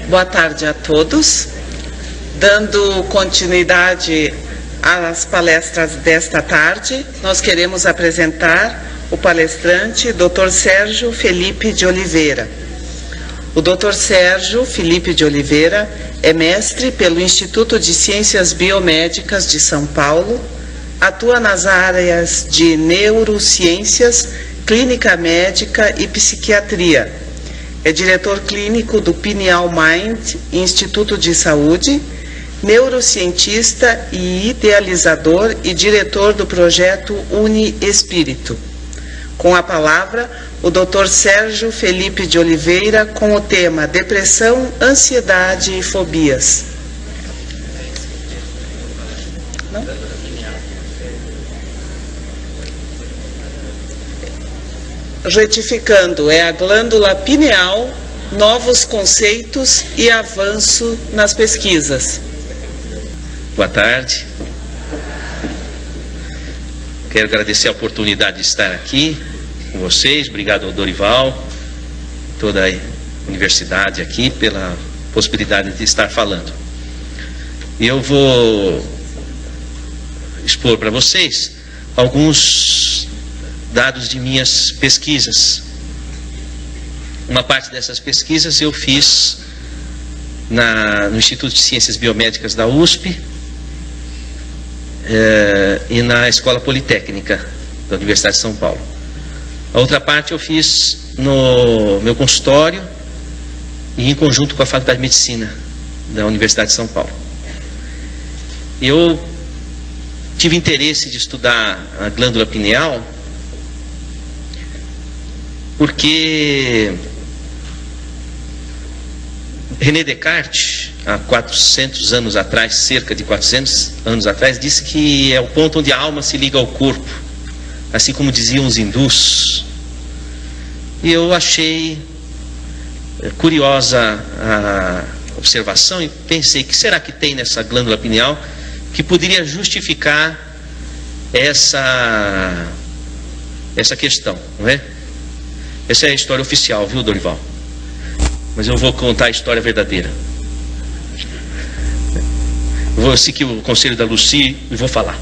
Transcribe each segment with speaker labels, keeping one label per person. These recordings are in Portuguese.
Speaker 1: Boa tarde a todos. Dando continuidade às palestras desta tarde, nós queremos apresentar o palestrante Dr. Sérgio Felipe de Oliveira. O Dr. Sérgio Felipe de Oliveira é mestre pelo Instituto de Ciências Biomédicas de São Paulo, atua nas áreas de neurociências, clínica médica e psiquiatria. É diretor clínico do Pineal Mind Instituto de Saúde, neurocientista e idealizador e diretor do projeto Uni Espírito. Com a palavra, o Dr. Sérgio Felipe de Oliveira com o tema Depressão, Ansiedade e Fobias. Não? Retificando, é a glândula pineal, novos conceitos e avanço nas pesquisas.
Speaker 2: Boa tarde. Quero agradecer a oportunidade de estar aqui com vocês. Obrigado ao Dorival, toda a universidade aqui, pela possibilidade de estar falando. Eu vou expor para vocês alguns dados de minhas pesquisas. Uma parte dessas pesquisas eu fiz no Instituto de Ciências Biomédicas da USP e na Escola Politécnica da Universidade de São Paulo. A outra parte eu fiz no meu consultório e em conjunto com a Faculdade de Medicina da Universidade de São Paulo. Eu tive interesse de estudar a glândula pineal porque René Descartes, há 400 anos atrás, cerca de 400 anos atrás, disse que é o ponto onde a alma se liga ao corpo, assim como diziam os hindus. E eu achei curiosa a observação e pensei, que será que tem nessa glândula pineal que poderia justificar essa questão, não é? Essa é a história oficial, viu, Dorival? Mas eu vou contar a história verdadeira. Eu vou seguir o conselho da Lucy e vou falar.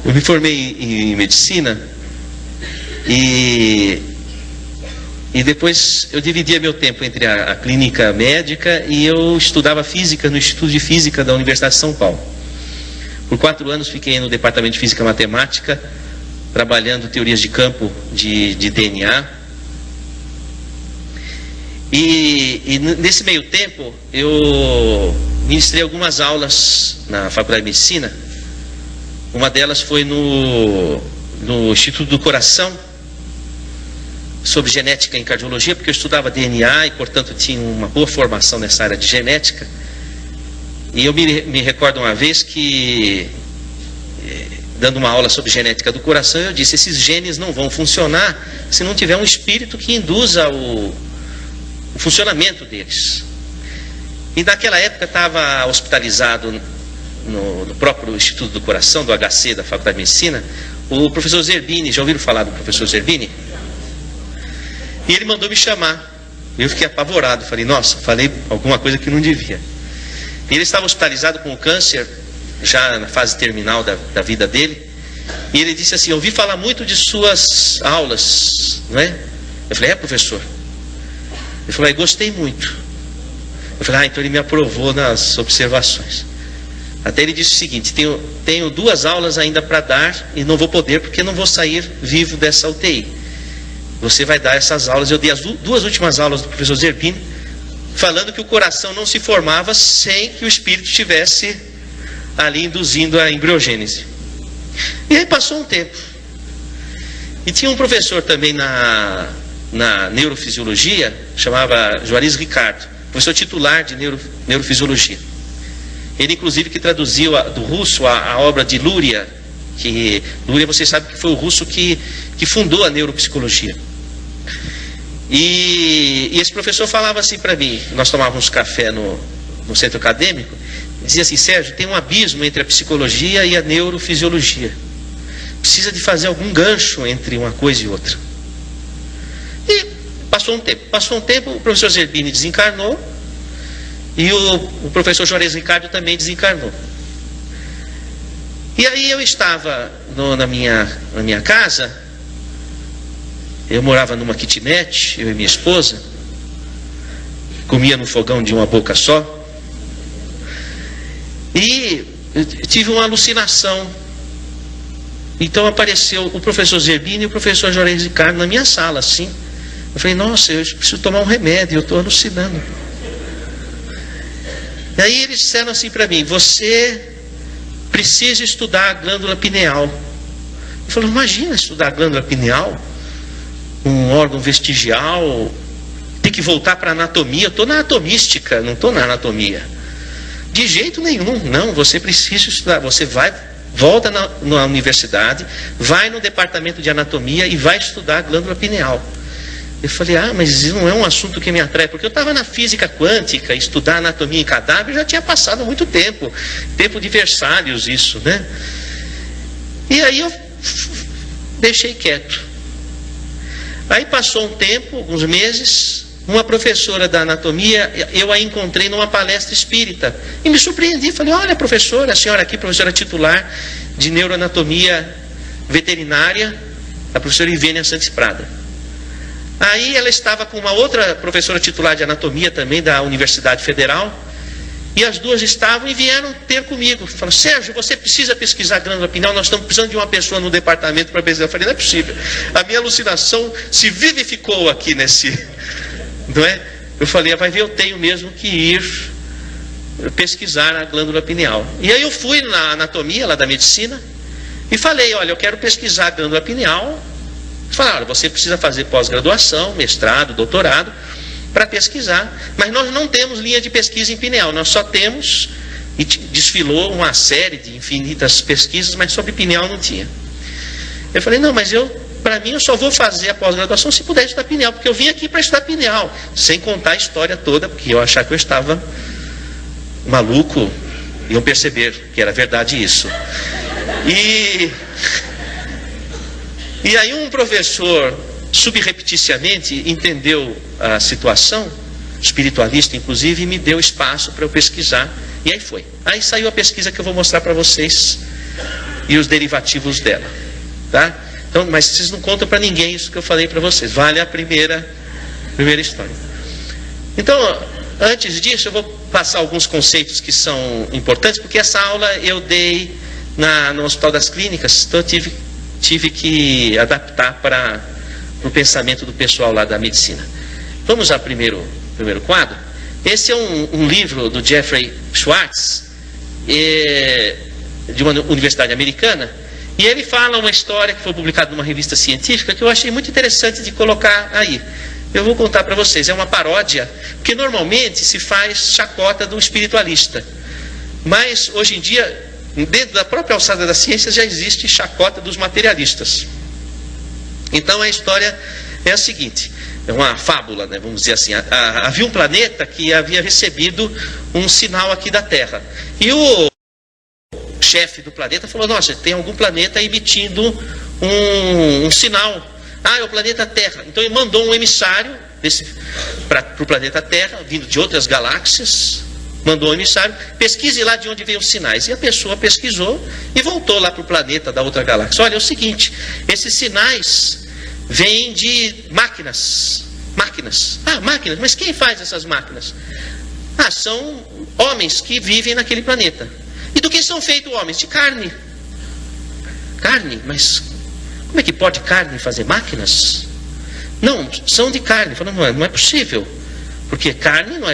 Speaker 2: Eu me formei em medicina e depois eu dividia meu tempo entre a clínica médica e eu estudava física no Instituto de Física da Universidade de São Paulo. Por 4 anos fiquei no departamento de Física Matemática, trabalhando teorias de campo de DNA. E nesse meio tempo eu ministrei algumas aulas na Faculdade de Medicina. Uma delas foi no Instituto do Coração, sobre genética em cardiologia, porque eu estudava DNA e, portanto, tinha uma boa formação nessa área de genética. E eu me recordo uma vez que, dando uma aula sobre genética do coração, eu disse, esses genes não vão funcionar se não tiver um espírito que induza o funcionamento deles. E naquela época estava hospitalizado no próprio Instituto do Coração, do HC, da Faculdade de Medicina, o professor Zerbini. Já ouviram falar do professor Zerbini? E ele mandou me chamar. Eu fiquei apavorado. Falei, nossa, falei alguma coisa que não devia. E ele estava hospitalizado com câncer, já na fase terminal da vida dele. E ele disse assim, ouvi falar muito de suas aulas, não é? Eu falei, professor? Ele falou, gostei muito. Eu falei, então ele me aprovou nas observações. Até ele disse o seguinte, tenho 2 aulas ainda para dar e não vou poder porque não vou sair vivo dessa UTI. Você vai dar essas aulas. Eu dei as 2 últimas aulas do professor Zerbini, falando que o coração não se formava sem que o espírito estivesse ali induzindo a embriogênese. E aí passou um tempo. E tinha um professor também na neurofisiologia, chamava Juarez Ricardo, professor titular de neurofisiologia. Ele, inclusive, que traduziu do russo a obra de Luria, que Luria, você sabe que foi o russo que fundou a neuropsicologia. E esse professor falava assim para mim, nós tomávamos café no centro acadêmico, dizia assim, Sérgio, tem um abismo entre a psicologia e a neurofisiologia. precisa de fazer algum gancho entre uma coisa e outra. E passou um tempo, o professor Zerbini desencarnou e o professor Juarez Ricardo também desencarnou. E aí eu estava na minha casa, eu morava numa kitnet, eu e minha esposa, comia no fogão de uma boca só, e eu tive uma alucinação. Então apareceu o professor Zerbini e o professor Juarez Ricardo na minha sala, assim. Eu falei, nossa, eu preciso tomar um remédio, eu estou alucinando. E aí eles disseram assim para mim, você precisa estudar a glândula pineal. Eu falei, imagina estudar a glândula pineal, um órgão vestigial, tem que voltar para a anatomia. Eu estou na anatomística, não estou na anatomia. De jeito nenhum, não, você precisa estudar, você volta na universidade, vai no departamento de anatomia e vai estudar a glândula pineal. Eu falei, mas isso não é um assunto que me atrai, porque eu estava na física quântica, estudar anatomia em cadáver já tinha passado muito tempo de Versalhes isso, né? E aí eu deixei quieto. Aí passou um tempo, alguns meses, uma professora da anatomia, eu a encontrei numa palestra espírita, e me surpreendi, falei, olha professora, a senhora aqui, professora titular de neuroanatomia veterinária, a professora Ivênia Santos Prada. Aí ela estava com uma outra professora titular de anatomia também da Universidade Federal, e as duas estavam e vieram ter comigo. Falaram, Sérgio, você precisa pesquisar a glândula pineal, nós estamos precisando de uma pessoa no departamento para pesquisar. Eu falei, não é possível, a minha alucinação se vivificou aqui nesse, não é? Eu falei, vai ver, eu tenho mesmo que ir pesquisar a glândula pineal. E aí eu fui na anatomia lá da medicina e falei, olha, eu quero pesquisar a glândula pineal. Falaram, você precisa fazer pós-graduação, mestrado, doutorado, para pesquisar, mas nós não temos linha de pesquisa em pineal, nós só temos, e desfilou uma série de infinitas pesquisas, mas sobre pineal não tinha. Eu falei, não, mas para mim eu só vou fazer a pós-graduação se puder estudar pineal, porque eu vim aqui para estudar pineal, sem contar a história toda, porque eu achava que eu estava maluco, iam perceber que era verdade isso. E aí um professor, subrepticiamente, entendeu a situação, espiritualista inclusive, e me deu espaço para eu pesquisar. E aí foi. Aí saiu a pesquisa que eu vou mostrar para vocês e os derivativos dela. Tá? Então, mas vocês não contam para ninguém isso que eu falei para vocês. Vale a primeira história. Então, antes disso, eu vou passar alguns conceitos que são importantes, porque essa aula eu dei no Hospital das Clínicas, então eu tive que adaptar para o pensamento do pessoal lá da medicina. Vamos ao primeiro quadro. Esse é um livro do Jeffrey Schwartz, de uma universidade americana, e ele fala uma história que foi publicada numa revista científica que eu achei muito interessante de colocar aí. Eu vou contar para vocês, é uma paródia, porque normalmente se faz chacota do espiritualista, mas hoje em dia, dentro da própria alçada da ciência, já existe chacota dos materialistas. Então a história é a seguinte, é uma fábula, né, vamos dizer assim. Havia um planeta que havia recebido um sinal aqui da Terra, e o chefe do planeta falou, nossa, tem algum planeta emitindo um sinal. É o planeta Terra. Então ele mandou um emissário para o planeta Terra, vindo de outras galáxias, mandou um emissário, pesquise lá de onde veio os sinais. E a pessoa pesquisou e voltou lá para o planeta da outra galáxia. Olha, é o seguinte, esses sinais vêm de máquinas. Máquinas, mas quem faz essas máquinas? São homens que vivem naquele planeta. E do que são feitos homens? De carne. Carne, mas como é que pode carne fazer máquinas? Não, são de carne. Falando, não é possível. Porque carne, não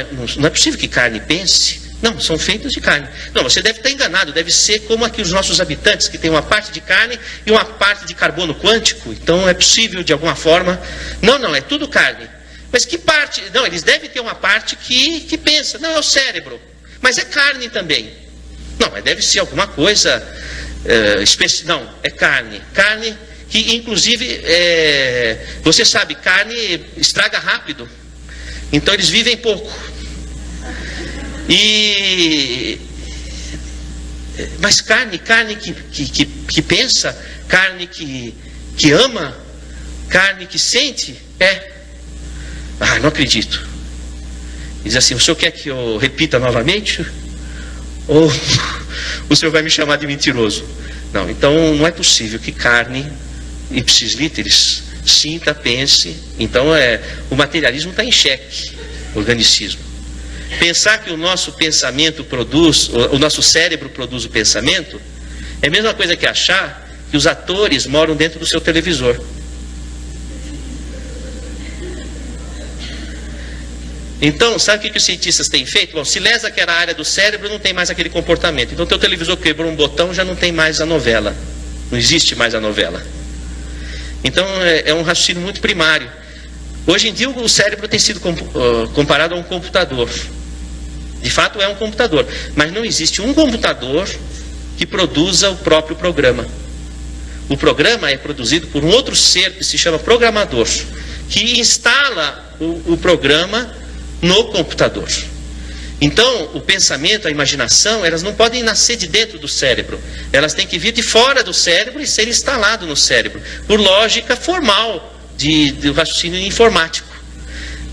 Speaker 2: é possível que carne pense. Não, são feitos de carne. Não, você deve estar enganado. Deve ser como aqui os nossos habitantes, que tem uma parte de carne e uma parte de carbono quântico. Então é possível de alguma forma. Não, é tudo carne. Mas que parte? Não, eles devem ter uma parte que pensa. Não, é o cérebro. Mas é carne também. Não, mas deve ser alguma coisa especial. Não, é carne. Carne que, inclusive, você sabe, carne estraga rápido. Então eles vivem pouco. E Mas carne que pensa, carne que ama, carne que sente? Não acredito. Diz assim: o senhor quer que eu repita novamente? Ou o senhor vai me chamar de mentiroso? Não, então não é possível que carne, ipsis literis, sinta, pense. Então o materialismo está em xeque, o organicismo. Pensar que o nosso pensamento produz, o nosso cérebro produz o pensamento, é a mesma coisa que achar que os atores moram dentro do seu televisor. Então, sabe o que os cientistas têm feito? Bom, se lesa que era a área do cérebro, não tem mais aquele comportamento. Então, teu televisor quebrou um botão, já não tem mais a novela. Não existe mais a novela. Então, é um raciocínio muito primário. Hoje em dia, o cérebro tem sido comparado a um computador. De fato, é um computador. Mas não existe um computador que produza o próprio programa. O programa é produzido por um outro ser que se chama programador, que instala o programa no computador. Então, o pensamento, a imaginação, elas não podem nascer de dentro do cérebro. Elas têm que vir de fora do cérebro e ser instalado no cérebro, por lógica formal do raciocínio informático.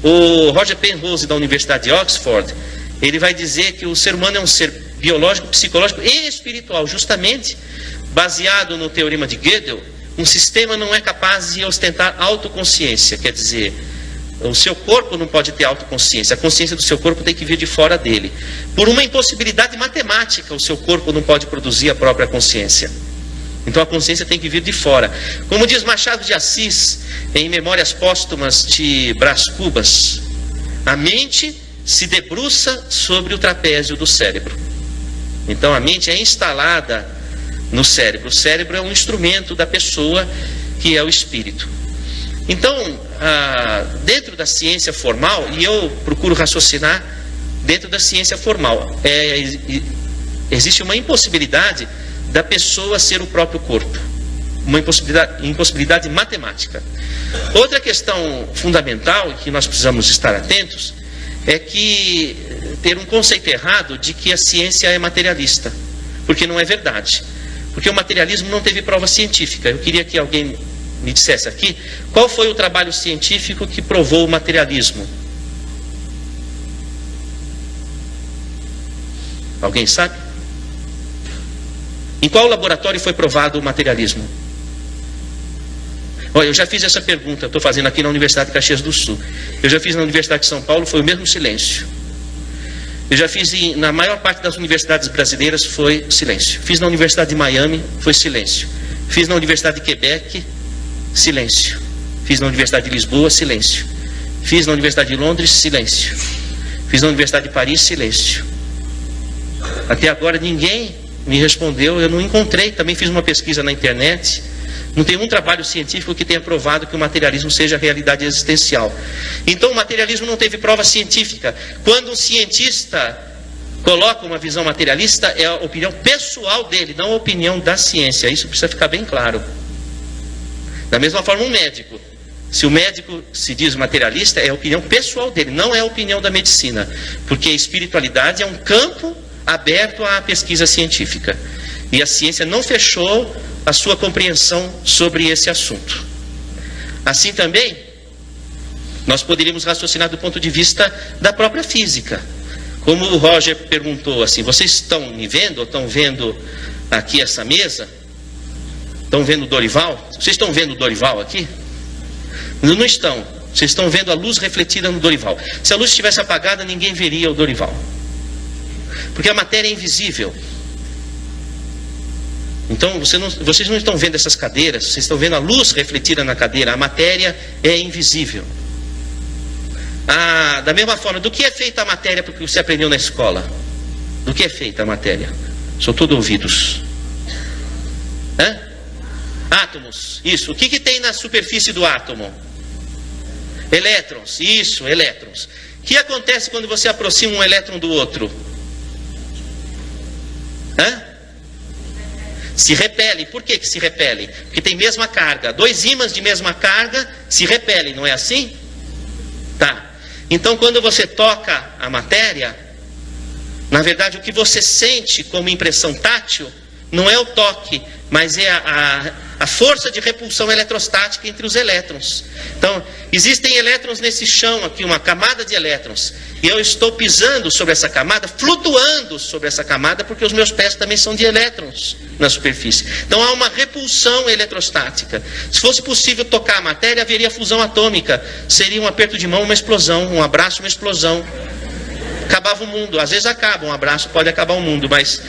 Speaker 2: O Roger Penrose, da Universidade de Oxford, ele vai dizer que o ser humano é um ser biológico, psicológico e espiritual. Justamente, baseado no teorema de Gödel, um sistema não é capaz de ostentar autoconsciência. Quer dizer, o seu corpo não pode ter autoconsciência. A consciência do seu corpo tem que vir de fora dele. Por uma impossibilidade matemática, o seu corpo não pode produzir a própria consciência. Então a consciência tem que vir de fora. Como diz Machado de Assis, em Memórias Póstumas de Brás Cubas, a mente se debruça sobre o trapézio do cérebro. Então a mente é instalada no cérebro. O cérebro é um instrumento da pessoa, que é o espírito. Então, dentro da ciência formal, e eu procuro raciocinar dentro da ciência formal, existe uma impossibilidade da pessoa ser o próprio corpo. Uma impossibilidade matemática. Outra questão fundamental, que nós precisamos estar atentos, é que ter um conceito errado de que a ciência é materialista. Porque não é verdade. Porque o materialismo não teve prova científica. Eu queria que alguém me dissesse aqui, qual foi o trabalho científico que provou o materialismo? Alguém sabe? Em qual laboratório foi provado o materialismo? Olha, eu já fiz essa pergunta, estou fazendo aqui na Universidade de Caxias do Sul. Eu já fiz na Universidade de São Paulo, foi o mesmo silêncio. Eu já fiz na maior parte das universidades brasileiras, foi silêncio. Fiz na Universidade de Miami, foi silêncio. Fiz na Universidade de Quebec, silêncio. Fiz na Universidade de Lisboa, silêncio. Fiz na Universidade de Londres, silêncio. Fiz na Universidade de Paris, silêncio. Até agora ninguém me respondeu, eu não encontrei. Também fiz uma pesquisa na internet. Não tem um trabalho científico que tenha provado que o materialismo seja realidade existencial. Então o materialismo não teve prova científica. Quando um cientista coloca uma visão materialista, é a opinião pessoal dele, não a opinião da ciência. Isso precisa ficar bem claro. Da mesma forma, um médico. Se o médico se diz materialista, é a opinião pessoal dele, não é a opinião da medicina. Porque a espiritualidade é um campo aberto à pesquisa científica. E a ciência não fechou a sua compreensão sobre esse assunto. Assim também, nós poderíamos raciocinar do ponto de vista da própria física. Como o Roger perguntou assim, vocês estão me vendo, ou estão vendo aqui essa mesa? Estão vendo o Dorival? Vocês estão vendo o Dorival aqui? Não estão. Vocês estão vendo a luz refletida no Dorival. Se a luz estivesse apagada, ninguém veria o Dorival. Porque a matéria é invisível. Então, vocês não estão vendo essas cadeiras, vocês estão vendo a luz refletida na cadeira. A matéria é invisível. Da mesma forma, do que é feita a matéria porque você aprendeu na escola? Do que é feita a matéria? Sou todo ouvidos. Átomos, isso. O que tem na superfície do átomo? Elétrons, isso, elétrons. O que acontece quando você aproxima um elétron do outro? Se repelem. Por que se repelem? Porque tem mesma carga. Dois ímãs de mesma carga se repelem, não é assim? Tá. Então, quando você toca a matéria, Na verdade, o que você sente como impressão tátil não é o toque, mas é a força de repulsão eletrostática entre os elétrons. Então, existem elétrons nesse chão aqui, uma camada de elétrons, e eu estou pisando sobre essa camada, flutuando sobre essa camada, porque os meus pés também são de elétrons na superfície. Então, há uma repulsão eletrostática. Se fosse possível tocar a matéria, haveria fusão atômica. Seria um aperto de mão, uma explosão, um abraço, uma explosão. Acabava o mundo. Às vezes acaba, um abraço pode acabar o mundo, mas...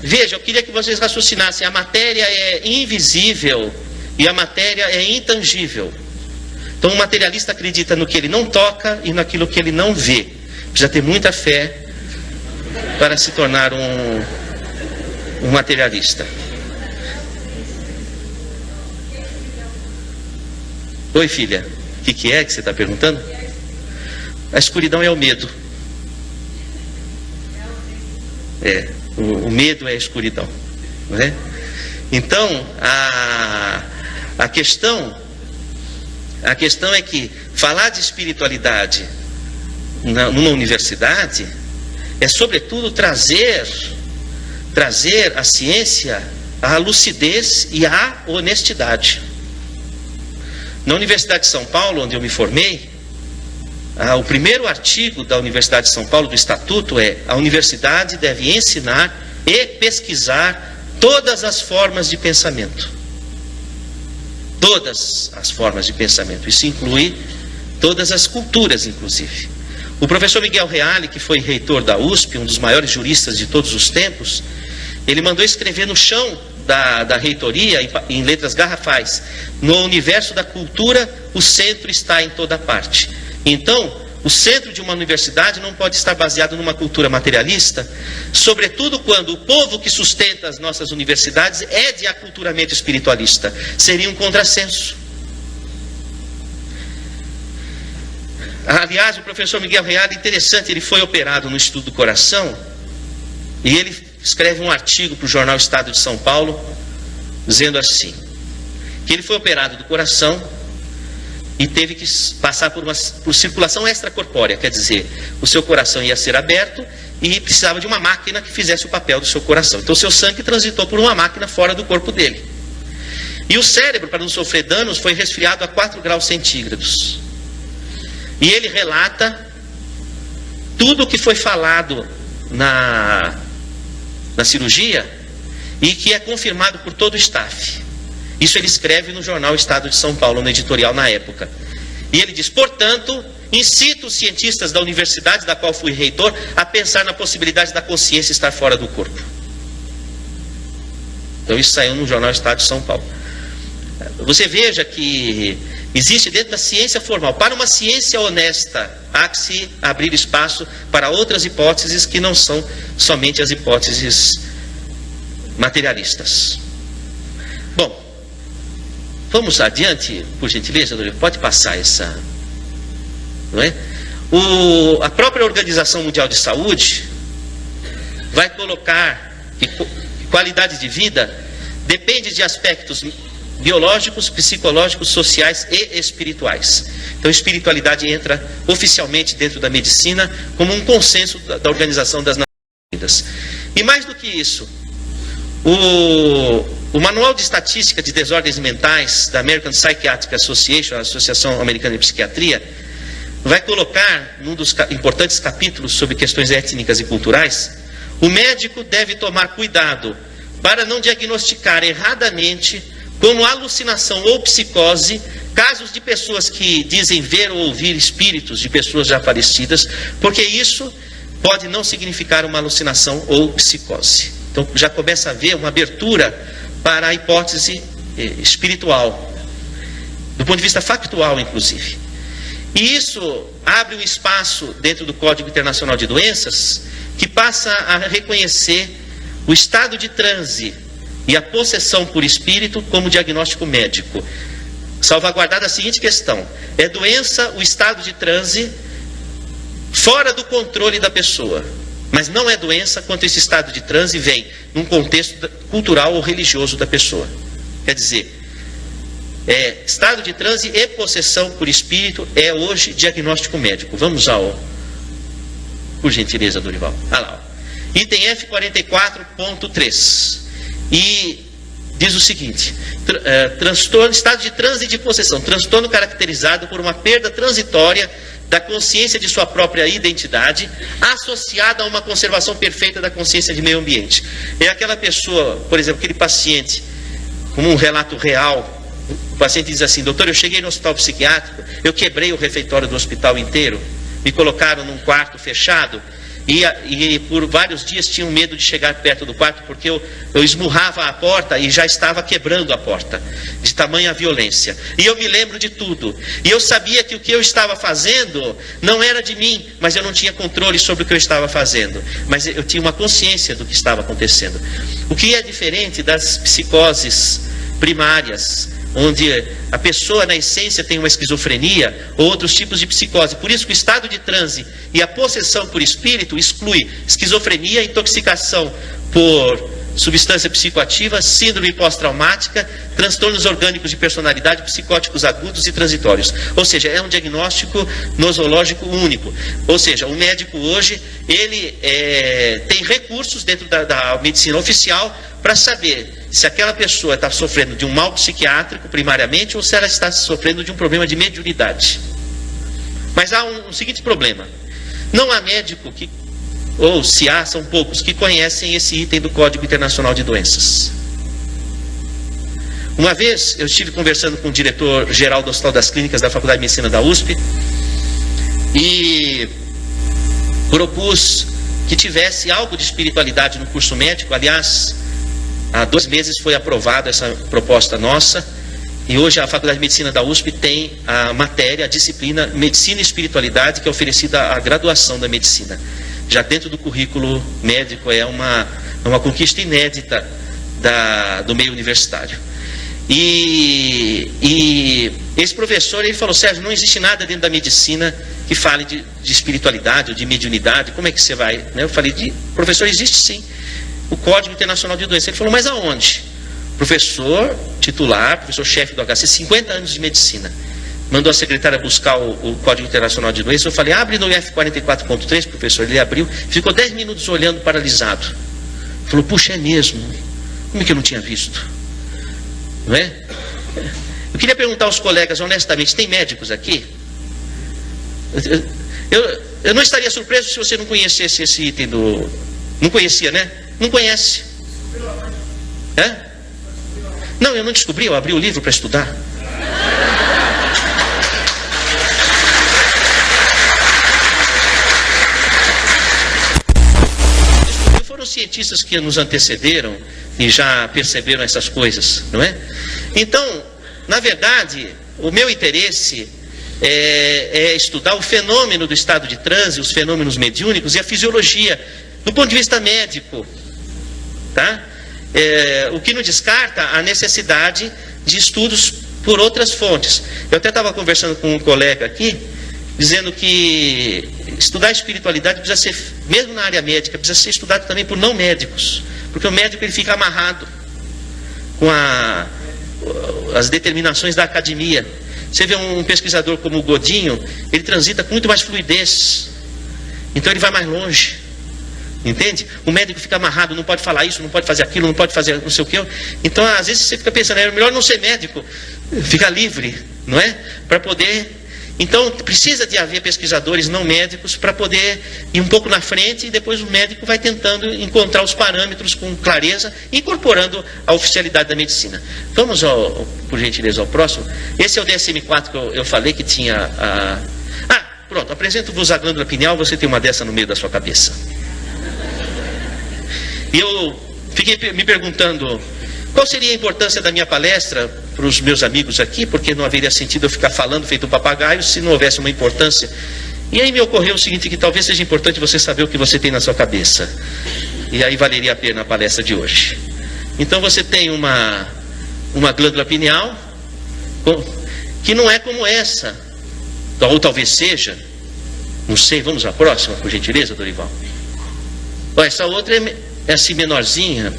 Speaker 2: veja, eu queria que vocês raciocinassem. A matéria é invisível e a matéria é intangível. Então o materialista acredita no que ele não toca e naquilo que ele não vê. Precisa ter muita fé para se tornar um materialista. Oi, filha, o que é que você está perguntando? A escuridão é o medo. O medo é a escuridão, não é? Então, a questão é que falar de espiritualidade numa universidade é, sobretudo, trazer à ciência a lucidez e a honestidade. Na Universidade de São Paulo, onde eu me formei, o primeiro artigo da Universidade de São Paulo, do Estatuto, é: a universidade deve ensinar e pesquisar todas as formas de pensamento. Todas as formas de pensamento. Isso inclui todas as culturas, inclusive. O professor Miguel Reale, que foi reitor da USP, um dos maiores juristas de todos os tempos, ele mandou escrever no chão da reitoria, em letras garrafais: no universo da cultura, o centro está em toda parte. Então, o centro de uma universidade não pode estar baseado numa cultura materialista, sobretudo quando o povo que sustenta as nossas universidades é de aculturamento espiritualista. Seria um contrassenso. Aliás, o professor Miguel Reale, interessante, ele foi operado no Instituto do Coração, e ele escreve um artigo para o jornal Estado de São Paulo, dizendo assim, que ele foi operado do coração e teve que passar por circulação extracorpórea, quer dizer, o seu coração ia ser aberto e precisava de uma máquina que fizesse o papel do seu coração. Então o seu sangue transitou por uma máquina fora do corpo dele. E o cérebro, para não sofrer danos, foi resfriado a 4 graus centígrados. E ele relata tudo o que foi falado na cirurgia e que é confirmado por todo o staff. Isso ele escreve no jornal Estado de São Paulo, no editorial na época. E ele diz: portanto, incito os cientistas da universidade da qual fui reitor a pensar na possibilidade da consciência estar fora do corpo. Então isso saiu no jornal Estado de São Paulo. Você veja que existe dentro da ciência formal, para uma ciência honesta, há que se abrir espaço para outras hipóteses que não são somente as hipóteses materialistas. Bom, vamos adiante, por gentileza, pode passar essa, não é? A própria Organização Mundial de Saúde vai colocar que qualidade de vida depende de aspectos biológicos, psicológicos, sociais e espirituais. Então, espiritualidade entra oficialmente dentro da medicina como um consenso da Organização das Nações Unidas. E mais do que isso, o Manual de Estatística de Desordens Mentais da American Psychiatric Association, a Associação Americana de Psiquiatria, vai colocar, num dos importantes capítulos sobre questões étnicas e culturais, o médico deve tomar cuidado para não diagnosticar erradamente como alucinação ou psicose casos de pessoas que dizem ver ou ouvir espíritos de pessoas já falecidas, porque isso pode não significar uma alucinação ou psicose. Então já começa a haver uma abertura para a hipótese espiritual, do ponto de vista factual, inclusive. E isso abre um espaço dentro do Código Internacional de Doenças que passa a reconhecer o estado de transe e a possessão por espírito como diagnóstico médico, salvaguardada a seguinte questão: é doença o estado de transe fora do controle da pessoa, mas não é doença quando esse estado de transe vem num contexto cultural ou religioso da pessoa. Quer dizer, estado de transe e possessão por espírito é hoje diagnóstico médico. Vamos ao Por gentileza, Dorival. Olha lá, ó. Item F44.3. E diz o seguinte: transtorno, estado de transe e de possessão. Transtorno caracterizado por uma perda transitória da consciência de sua própria identidade, associada a uma conservação perfeita da consciência de meio ambiente. É aquela pessoa, por exemplo, aquele paciente, como um relato real, o paciente diz assim: doutor, eu cheguei no hospital psiquiátrico, eu quebrei o refeitório do hospital inteiro, me colocaram num quarto fechado, e por vários dias tinham medo de chegar perto do quarto, porque eu esmurrava a porta e já estava quebrando a porta, de tamanha violência. E eu me lembro de tudo. E eu sabia que o que eu estava fazendo não era de mim, mas eu não tinha controle sobre o que eu estava fazendo. Mas eu tinha uma consciência do que estava acontecendo. O que é diferente das psicoses primárias, onde a pessoa na essência tem uma esquizofrenia ou outros tipos de psicose. Por isso que o estado de transe e a possessão por espírito exclui esquizofrenia, intoxicação por substância psicoativa, síndrome pós-traumática, transtornos orgânicos de personalidade, psicóticos agudos e transitórios. Ou seja, é um diagnóstico nosológico único. Ou seja, o médico hoje, ele tem recursos dentro da medicina oficial para saber se aquela pessoa está sofrendo de um mal psiquiátrico primariamente ou se ela está sofrendo de um problema de mediunidade. Mas há um seguinte problema: não há médico que, ou se há, são poucos que conhecem esse item do Código Internacional de Doenças. Uma vez eu estive conversando com o diretor-geral do Hospital das Clínicas da Faculdade de Medicina da USP e propus que tivesse algo de espiritualidade no curso médico. Aliás, há 2 meses foi aprovada essa proposta nossa, e hoje a Faculdade de Medicina da USP tem a matéria, a disciplina Medicina e Espiritualidade, que é oferecida à graduação da medicina. Já dentro do currículo médico, é uma conquista inédita do meio universitário. E esse professor, ele falou: Sérgio, não existe nada dentro da medicina que fale de espiritualidade ou de mediunidade, como é que você vai? Eu falei: professor, existe sim o Código Internacional de Doenças. Ele falou: mas aonde? Professor titular, professor-chefe do HC, 50 anos de medicina. Mandou a secretária buscar o Código Internacional de Doenças. Eu falei: abre no F44.3, professor. Ele abriu, ficou 10 minutos olhando, paralisado. Falou: puxa, é mesmo? Como é que eu não tinha visto? Não é? Eu queria perguntar aos colegas, honestamente, tem médicos aqui? Eu não estaria surpreso se você não conhecesse esse item do... Não conhecia, né? Não conhece. É? Não, eu não descobri, eu abri o livro para estudar. Foram cientistas que nos antecederam e já perceberam essas coisas, não é? Então, na verdade, o meu interesse é estudar o fenômeno do estado de transe, os fenômenos mediúnicos e a fisiologia, do ponto de vista médico, tá? O que não descarta a necessidade de estudos por outras fontes. Eu até estava conversando com um colega aqui, dizendo que estudar espiritualidade precisa ser, mesmo na área médica, precisa ser estudado também por não médicos, porque o médico, ele fica amarrado com as determinações da academia. Você vê um pesquisador como o Godinho, ele transita com muito mais fluidez, então ele vai mais longe. Entende? O médico fica amarrado, não pode falar isso, não pode fazer aquilo, não pode fazer não sei o que. Então, às vezes você fica pensando, é melhor não ser médico, ficar livre, não é? Para poder... Então, precisa de haver pesquisadores não médicos para poder ir um pouco na frente, e depois o médico vai tentando encontrar os parâmetros com clareza, incorporando a oficialidade da medicina. Vamos, por gentileza, ao próximo. Esse é o DSM-4 que eu falei que tinha pronto, apresento-vos a glândula pineal, você tem uma dessa no meio da sua cabeça. E eu fiquei me perguntando qual seria a importância da minha palestra para os meus amigos aqui, porque não haveria sentido eu ficar falando feito um papagaio se não houvesse uma importância. E aí me ocorreu o seguinte, que talvez seja importante você saber o que você tem na sua cabeça. E aí valeria a pena a palestra de hoje. Então você tem uma glândula pineal, que não é como essa, ou talvez seja, não sei, vamos à próxima, por gentileza, Dorival. Essa outra é assim menorzinha.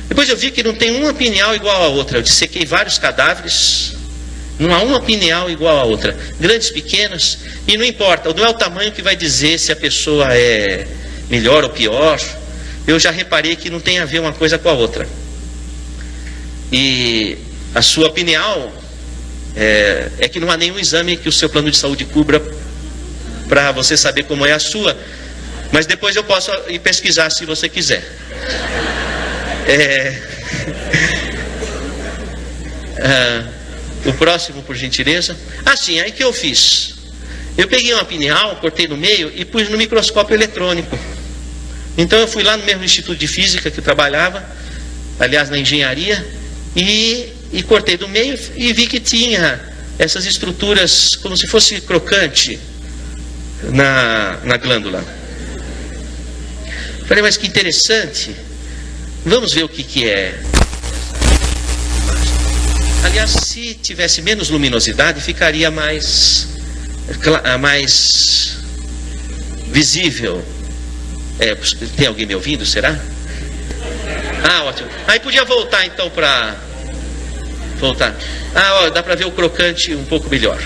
Speaker 2: Depois eu vi que não tem uma pineal igual à outra. Eu dissequei vários cadáveres Não há uma pineal igual à outra. Grandes, pequenas, e não importa. Não é o tamanho que vai dizer se a pessoa é melhor ou pior. Eu já reparei que não tem a ver uma coisa com a outra. E a sua pineal é que não há nenhum exame que o seu plano de saúde cubra para você saber como é a sua. Mas depois eu posso ir pesquisar se você quiser. O próximo, por gentileza. Assim, aí que eu fiz? Eu peguei uma pineal, cortei no meio e pus no microscópio eletrônico. Então eu fui lá no mesmo instituto de física que eu trabalhava, aliás na engenharia, e cortei do meio e vi que tinha essas estruturas como se fosse crocante na glândula. Falei, mas que interessante. Vamos ver o que é. Aliás, se tivesse menos luminosidade, ficaria mais visível. Tem alguém me ouvindo, será? Ah, ótimo. Aí podia voltar então para... Voltar. Dá para ver o crocante um pouco melhor.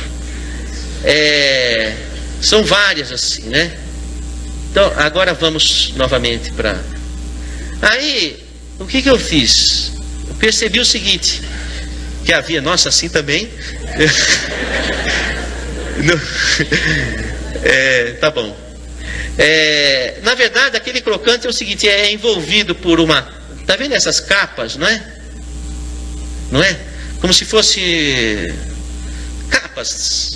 Speaker 2: São várias assim, né? Então, agora vamos novamente para... Aí, o que eu fiz? Eu percebi o seguinte... que havia, nossa, assim também. Tá bom. Na verdade, aquele crocante é o seguinte, é envolvido por uma... Tá vendo essas capas, não é? Não é? Como se fosse capas.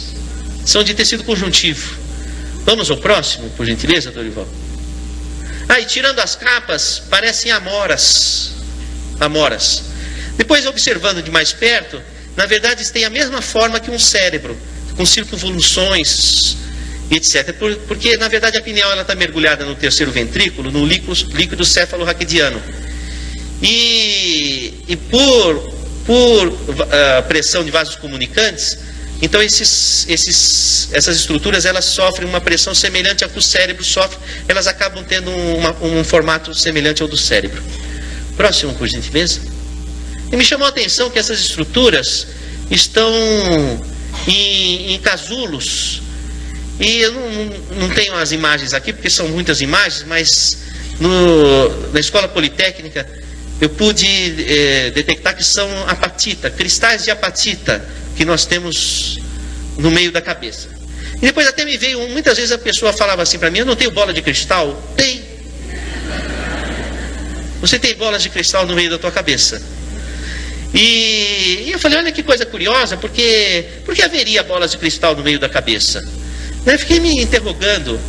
Speaker 2: São de tecido conjuntivo. Vamos ao próximo, por gentileza, Dorival. E tirando as capas, parecem amoras. Amoras. Depois, observando de mais perto, na verdade, tem a mesma forma que um cérebro, com circunvoluções, etc. Porque, na verdade, a pineal está mergulhada no terceiro ventrículo, no líquido cefalorraquidiano. E por pressão de vasos comunicantes, então essas estruturas elas sofrem uma pressão semelhante à que o cérebro sofre, elas acabam tendo um formato semelhante ao do cérebro. Próximo, por gentileza. E me chamou a atenção que essas estruturas estão em casulos. E eu não tenho as imagens aqui, porque são muitas imagens, mas na escola politécnica eu pude detectar que são apatita, cristais de apatita que nós temos no meio da cabeça. E depois até me veio, muitas vezes a pessoa falava assim para mim, eu não tenho bola de cristal? Tem. Você tem bolas de cristal no meio da tua cabeça. E eu falei, olha que coisa curiosa, por que haveria bolas de cristal no meio da cabeça? Daí fiquei me interrogando.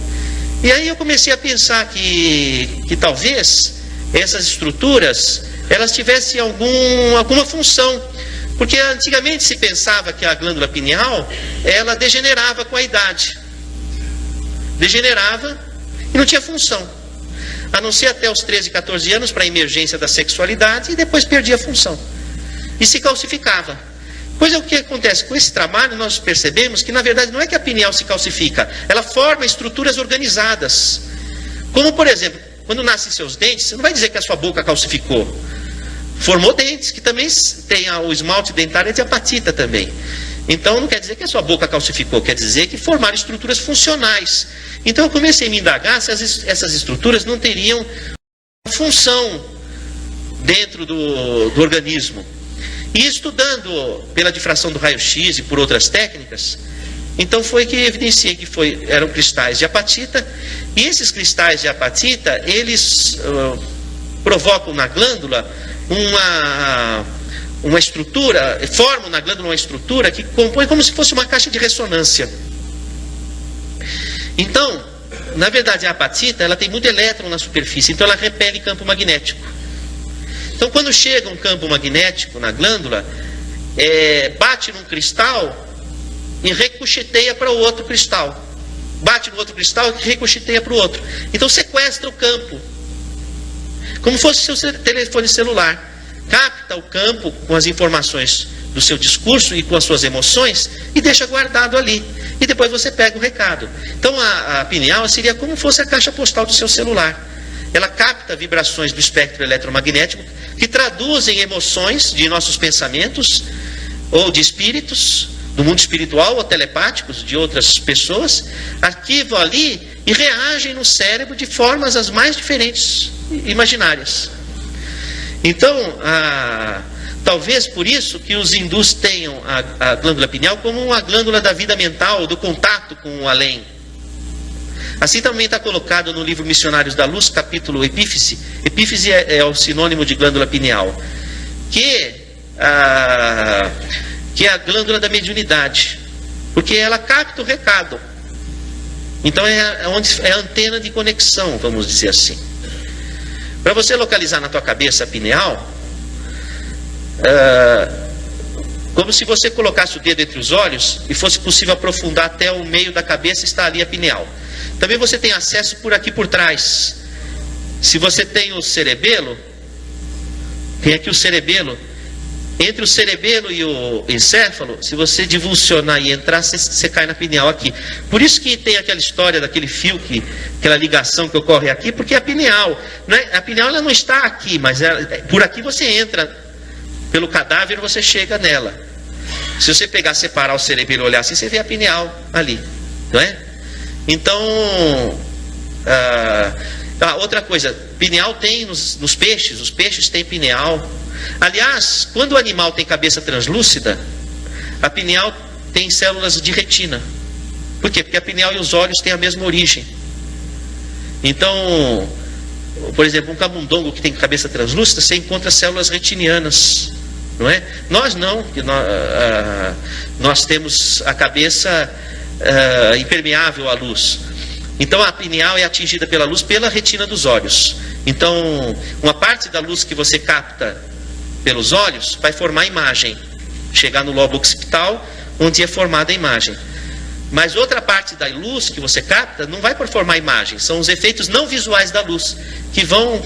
Speaker 2: E aí eu comecei a pensar que talvez essas estruturas, elas tivessem alguma função. Porque antigamente se pensava que a glândula pineal, ela degenerava com a idade. Degenerava e não tinha função. A não ser até os 13, 14 anos para a emergência da sexualidade e depois perdia a função. E se calcificava. Pois é, o que acontece? Com esse trabalho nós percebemos que na verdade não é que a pineal se calcifica, ela forma estruturas organizadas. Como por exemplo, quando nascem seus dentes, você não vai dizer que a sua boca calcificou. Formou dentes, que também tem o esmalte dentário de apatita também. Então não quer dizer que a sua boca calcificou, quer dizer que formaram estruturas funcionais. Então eu comecei a me indagar se essas estruturas não teriam função dentro do organismo. E estudando pela difração do raio-x e por outras técnicas, então foi que evidenciei que eram cristais de apatita. E esses cristais de apatita, eles provocam na glândula uma estrutura, formam na glândula uma estrutura que compõe como se fosse uma caixa de ressonância. Então, na verdade, a apatita, ela tem muito elétron na superfície, então ela repele campo magnético. Então, quando chega um campo magnético na glândula, bate num cristal e ricocheteia para o outro cristal. Bate no outro cristal e ricocheteia para o outro. Então, sequestra o campo. Como fosse seu telefone celular. Capta o campo com as informações do seu discurso e com as suas emoções e deixa guardado ali. E depois você pega o recado. Então, a pineal seria como fosse a caixa postal do seu celular. Ela capta vibrações do espectro eletromagnético que traduzem emoções de nossos pensamentos ou de espíritos do mundo espiritual ou telepáticos de outras pessoas, ativam ali e reagem no cérebro de formas as mais diferentes, imaginárias. Então, talvez por isso que os hindus tenham a glândula pineal como uma glândula da vida mental, do contato com o além. Assim também está colocado no livro Missionários da Luz, capítulo Epífise. Epífise é o sinônimo de glândula pineal, que é a glândula da mediunidade, porque ela capta o recado. Então é a antena de conexão, vamos dizer assim. Para você localizar na tua cabeça a pineal, como se você colocasse o dedo entre os olhos e fosse possível aprofundar até o meio da cabeça, está ali a pineal. Também você tem acesso por aqui por trás. Se você tem o cerebelo, tem aqui o cerebelo. Entre o cerebelo e o encéfalo, se você divulsionar e entrar, você cai na pineal aqui. Por isso que tem aquela história daquele fio, aquela ligação que ocorre aqui, porque a pineal, a pineal ela não está aqui, mas por aqui você entra, pelo cadáver você chega nela. Se você pegar, separar o cerebelo e olhar assim, você vê a pineal ali, não é? Então, outra coisa, pineal tem nos peixes, os peixes têm pineal. Aliás, quando o animal tem cabeça translúcida, a pineal tem células de retina. Por quê? Porque a pineal e os olhos têm a mesma origem. Então, por exemplo, um camundongo que tem cabeça translúcida, você encontra células retinianas, não é? Nós não, nós temos a cabeça impermeável à luz. Então a pineal é atingida pela luz pela retina dos olhos. Então, uma parte da luz que você capta pelos olhos vai formar a imagem, chegar no lobo occipital, onde é formada a imagem. Mas outra parte da luz que você capta não vai formar a imagem, são os efeitos não visuais da luz, que vão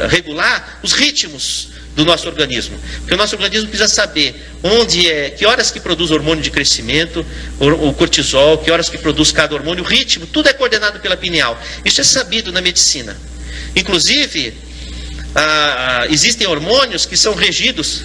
Speaker 2: regular os ritmos do nosso organismo. Porque o nosso organismo precisa saber que horas que produz hormônio de crescimento, o cortisol, que horas que produz cada hormônio, o ritmo, tudo é coordenado pela pineal. Isso é sabido na medicina. Inclusive, existem hormônios que são regidos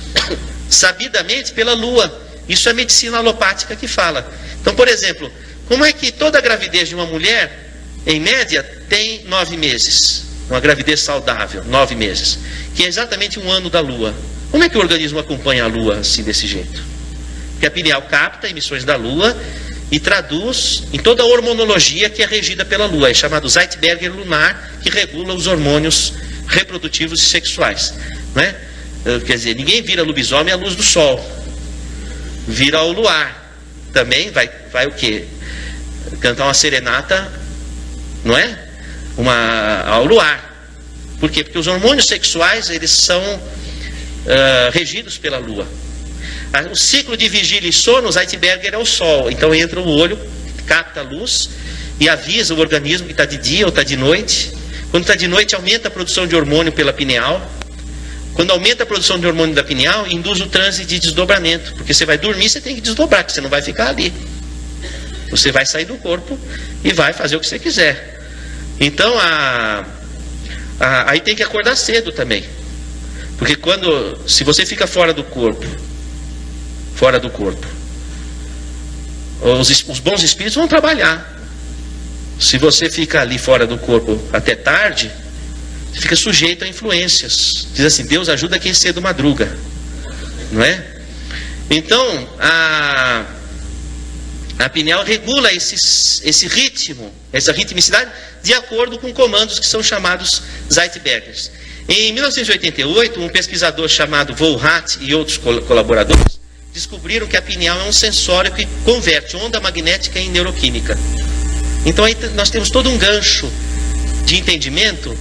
Speaker 2: sabidamente pela lua. Isso é medicina alopática que fala. Então, por exemplo, como é que toda a gravidez de uma mulher, em média, tem 9 meses? Uma gravidez saudável, 9 meses. Que é exatamente um ano da lua. Como é que o organismo acompanha a lua assim, desse jeito? Porque a pineal capta emissões da lua e traduz em toda a hormonologia que é regida pela lua. É chamado Zeitberger lunar, que regula os hormônios reprodutivos e sexuais, não é? Quer dizer, ninguém vira lobisomem à luz do sol, vira ao luar. Também vai o quê? Cantar uma serenata, não é? Ao luar. Por quê? Porque os hormônios sexuais, eles são regidos pela lua. O ciclo de vigília e sono, o Zeitberger é o sol. Então entra o olho, capta a luz e avisa o organismo que está de dia ou está de noite. Quando está de noite, aumenta a produção de hormônio pela pineal. Quando aumenta a produção de hormônio da pineal, induz o transe de desdobramento. Porque você vai dormir, você tem que desdobrar, porque você não vai ficar ali. Você vai sair do corpo e vai fazer o que você quiser. Então, aí tem que acordar cedo também. Porque se você fica fora do corpo, os bons espíritos vão trabalhar. Se você fica ali fora do corpo até tarde, você fica sujeito a influências. Diz assim, Deus ajuda quem cedo madruga, não é? Então, a pineal regula esse ritmo, essa ritmicidade, de acordo com comandos que são chamados Zeitbergers. Em 1988, um pesquisador chamado Volhat e outros colaboradores descobriram que a pineal é um sensório que converte onda magnética em neuroquímica. Então aí nós temos todo um gancho de entendimento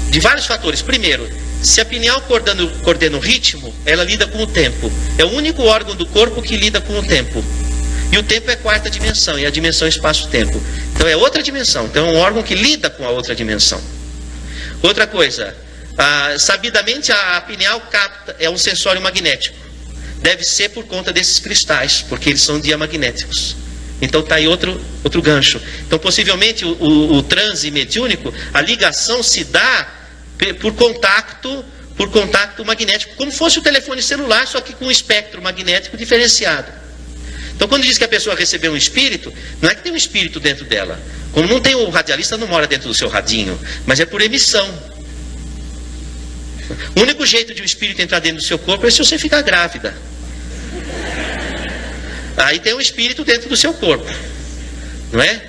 Speaker 2: de vários fatores. Primeiro, se a pineal coordena o ritmo, ela lida com o tempo. É o único órgão do corpo que lida com o tempo. E o tempo é a 4ª dimensão, e a dimensão é espaço-tempo. Então é outra dimensão. Então é um órgão que lida com a outra dimensão. Outra coisa, sabidamente a pineal é um sensório magnético. Deve ser por conta desses cristais, porque eles são diamagnéticos. Então está aí outro gancho. Então possivelmente o transe mediúnico, a ligação se dá por contato magnético, como fosse o telefone celular, só que com um espectro magnético diferenciado. Então quando diz que a pessoa recebeu um espírito, não é que tem um espírito dentro dela. Como não tem, o radialista não mora dentro do seu radinho, mas é por emissão. O único jeito de um espírito entrar dentro do seu corpo é se você ficar grávida. Aí tem um espírito dentro do seu corpo, não é?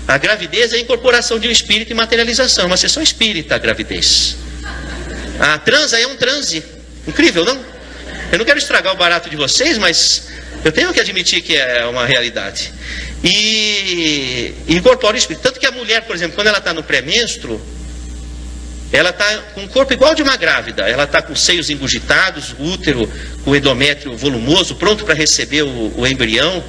Speaker 2: A gravidez é a incorporação de um espírito e materialização, uma sessão espírita, a gravidez. A transa é um transe. Incrível, não? Eu não quero estragar o barato de vocês, mas eu tenho que admitir que é uma realidade. E incorpora o espírito. Tanto que a mulher, por exemplo, quando ela está no pré-menstruo, ela está com o corpo igual de uma grávida. Ela está com os seios engurgitados, o útero com o endométrio volumoso, pronto para receber o embrião.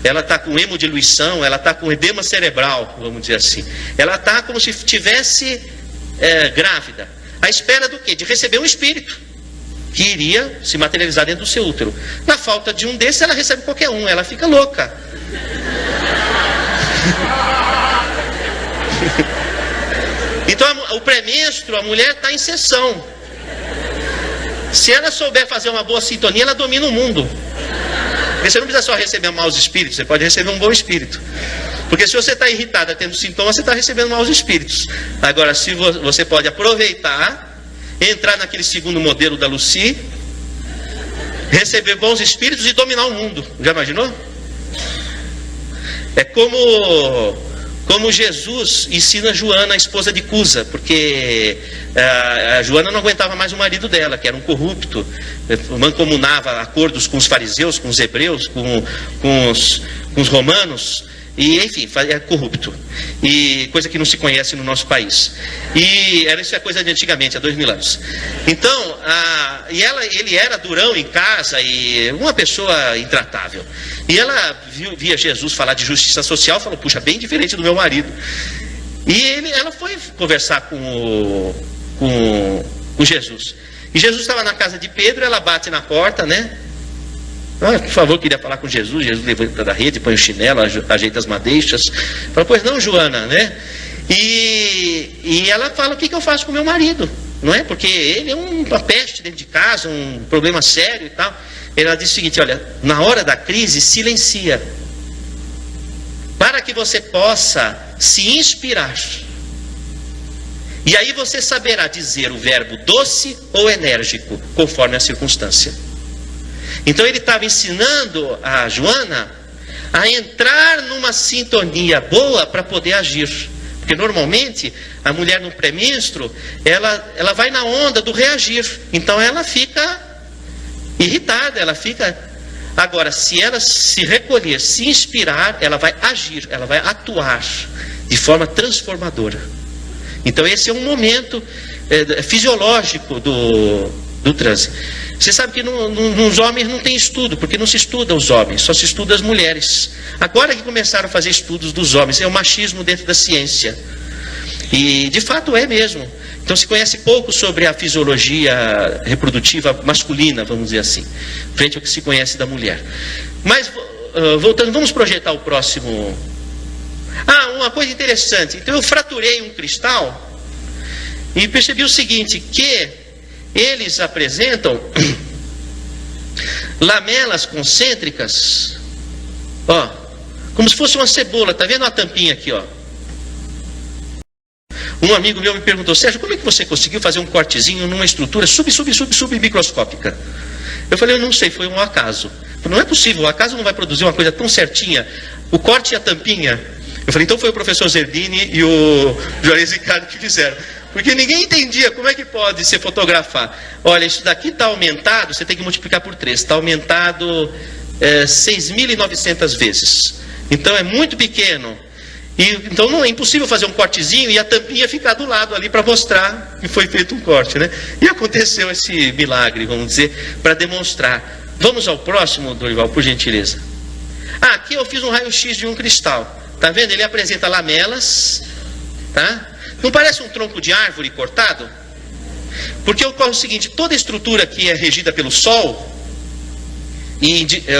Speaker 2: Ela está com hemodiluição, ela está com edema cerebral, vamos dizer assim. Ela está como se estivesse grávida. À espera do quê? De receber um espírito que iria se materializar dentro do seu útero. Na falta de um desses, ela recebe qualquer um, ela fica louca. Então, o pré-menstruo, a mulher está em sessão. Se ela souber fazer uma boa sintonia, ela domina o mundo. Porque você não precisa só receber maus espíritos, você pode receber um bom espírito. Porque se você está irritada tendo sintomas, você está recebendo maus espíritos. Agora, se você pode aproveitar, entrar naquele segundo modelo da Lucy, receber bons espíritos e dominar o mundo. Já imaginou? É como Jesus ensina Joana, a esposa de Cusa, porque a Joana não aguentava mais o marido dela, que era um corrupto, mancomunava acordos com os fariseus, com os hebreus, com os romanos, e enfim, é corrupto, e coisa que não se conhece no nosso país. E isso é coisa de antigamente, há 2000 anos. Então, ele era durão em casa e uma pessoa intratável. E ela via Jesus falar de justiça social, falou, puxa, bem diferente do meu marido. E ela foi conversar com Jesus. E Jesus estava na casa de Pedro, ela bate na porta, né? Por favor, queria falar com Jesus. Jesus levanta da rede, põe o chinelo, ajeita as madeixas. Fala, pois não, Joana, né? E ela fala, o que eu faço com meu marido? Não é? Porque ele é uma peste dentro de casa, um problema sério e tal. Ela diz o seguinte, olha, na hora da crise, silencia. Para que você possa se inspirar. E aí você saberá dizer o verbo doce ou enérgico, conforme a circunstância. Então ele estava ensinando a Joana a entrar numa sintonia boa para poder agir. Porque normalmente a mulher no pré-menstruo, ela vai na onda do reagir. Então ela fica irritada, ela fica... Agora, se ela se recolher, se inspirar, ela vai agir, ela vai atuar de forma transformadora. Então esse é um momento fisiológico do transe. Você sabe que nos homens não tem estudo, porque não se estuda os homens, só se estuda as mulheres. Agora que começaram a fazer estudos dos homens, é o machismo dentro da ciência. E de fato é mesmo. Então se conhece pouco sobre a fisiologia reprodutiva masculina, vamos dizer assim, frente ao que se conhece da mulher. Mas, voltando, vamos projetar o próximo... uma coisa interessante. Então eu fraturei um cristal e percebi o seguinte, que eles apresentam lamelas concêntricas, como se fosse uma cebola. Tá vendo a tampinha aqui, ó? Um amigo meu me perguntou, Sérgio, como é que você conseguiu fazer um cortezinho numa estrutura submicroscópica? Eu falei, eu não sei, foi um acaso. Não é possível, o acaso não vai produzir uma coisa tão certinha. O corte e a tampinha. Eu falei, então foi o professor Zerdini e o Juarez Ricardo que fizeram. Porque ninguém entendia como é que pode se fotografar. Olha, isso daqui está aumentado, você tem que multiplicar por 3. Está aumentado 6.900 vezes. Então é muito pequeno. Então não é impossível fazer um cortezinho e a tampinha ficar do lado ali para mostrar que foi feito um corte, né? E aconteceu esse milagre, vamos dizer, para demonstrar. Vamos ao próximo, Dorival, por gentileza. Aqui eu fiz um raio-x de um cristal. Tá vendo? Ele apresenta lamelas, tá? Não parece um tronco de árvore cortado? Porque ocorre o seguinte, toda estrutura que é regida pelo Sol,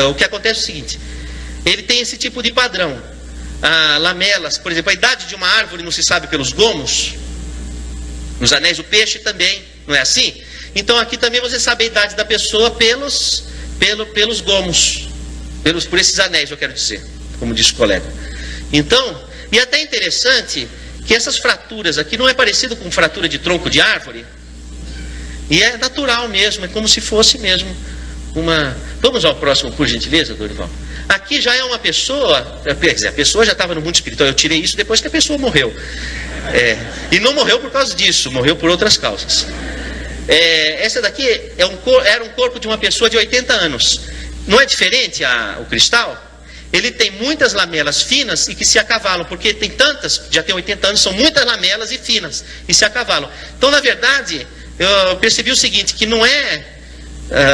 Speaker 2: o que acontece é o seguinte, ele tem esse tipo de padrão. Lamelas, por exemplo, a idade de uma árvore não se sabe pelos gomos, nos anéis do peixe também, não é assim? Então aqui também você sabe a idade da pessoa pelos gomos, por esses anéis, eu quero dizer, como disse o colega. Então, e é até interessante que essas fraturas aqui não é parecido com fratura de tronco de árvore, e é natural mesmo, é como se fosse mesmo uma... Vamos ao próximo, por gentileza, Dorival. Aqui já é uma pessoa, quer dizer, a pessoa já estava no mundo espiritual, eu tirei isso depois que a pessoa morreu. E não morreu por causa disso, morreu por outras causas. Essa daqui era um corpo de uma pessoa de 80 anos. Não é diferente o cristal? Ele tem muitas lamelas finas e que se acavalam, porque tem tantas, já tem 80 anos, são muitas lamelas e finas, e se acavalam. Então, na verdade, eu percebi o seguinte, que não é...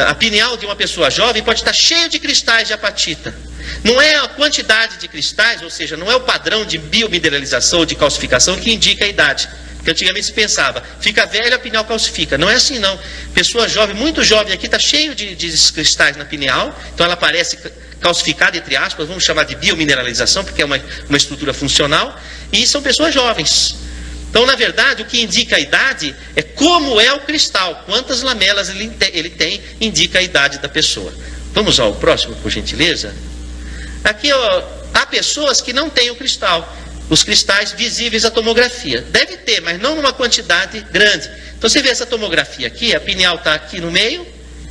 Speaker 2: a pineal de uma pessoa jovem pode estar cheio de cristais de apatita. Não é a quantidade de cristais, ou seja, não é o padrão de biomineralização ou de calcificação que indica a idade. Porque antigamente se pensava, fica velho, a pineal calcifica. Não é assim não. Pessoa jovem, muito jovem aqui, está cheio de cristais na pineal, então ela parece calcificada, entre aspas, vamos chamar de biomineralização, porque é uma estrutura funcional, e são pessoas jovens. Então, na verdade, o que indica a idade é como é o cristal, quantas lamelas ele tem, indica a idade da pessoa. Vamos ao próximo, por gentileza. Aqui, ó, há pessoas que não têm o cristal, os cristais visíveis à tomografia. Deve ter, mas não numa quantidade grande. Então, você vê essa tomografia aqui, a pineal está aqui no meio,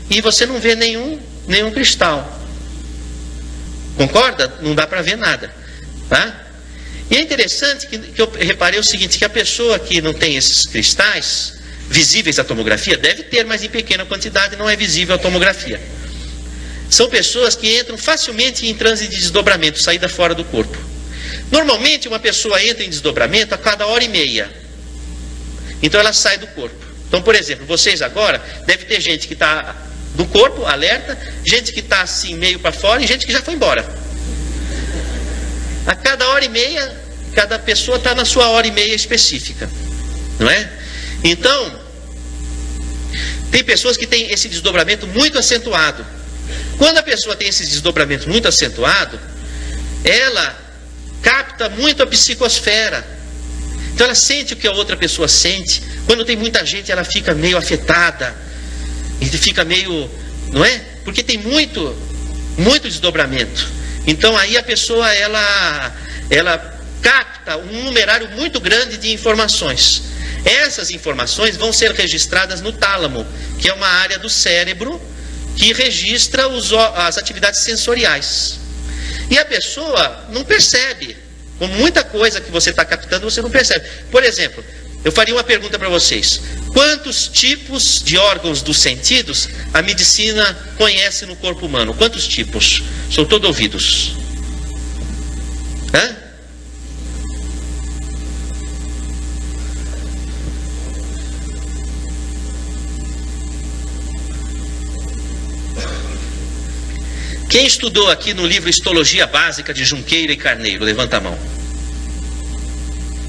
Speaker 2: e você não vê nenhum cristal. Concorda? Não dá para ver nada, tá? E é interessante que eu reparei o seguinte, que a pessoa que não tem esses cristais visíveis à tomografia, deve ter, mas em pequena quantidade, não é visível à tomografia. São pessoas que entram facilmente em transe de desdobramento, saída fora do corpo. Normalmente uma pessoa entra em desdobramento a cada hora e meia. Então ela sai do corpo. Então, por exemplo, vocês agora, deve ter gente que está do corpo, alerta, gente que está assim meio para fora e gente que já foi embora. A cada hora e meia, cada pessoa está na sua hora e meia específica, não é? Então, tem pessoas que têm esse desdobramento muito acentuado. Quando a pessoa tem esse desdobramento muito acentuado, ela capta muito a psicosfera. Então ela sente o que a outra pessoa sente. Quando tem muita gente, ela fica meio afetada. E fica meio, não é? Porque tem muito desdobramento. Então aí a pessoa, ela capta um numerário muito grande de informações. Essas informações vão ser registradas no tálamo, que é uma área do cérebro que registra as atividades sensoriais. E a pessoa não percebe. Com muita coisa que você está captando, você não percebe. Por exemplo, eu faria uma pergunta para vocês. Quantos tipos de órgãos dos sentidos a medicina conhece no corpo humano? Quantos tipos? Sou todo ouvidos. Hã? Quem estudou aqui no livro Histologia Básica de Junqueira e Carneiro? Levanta a mão.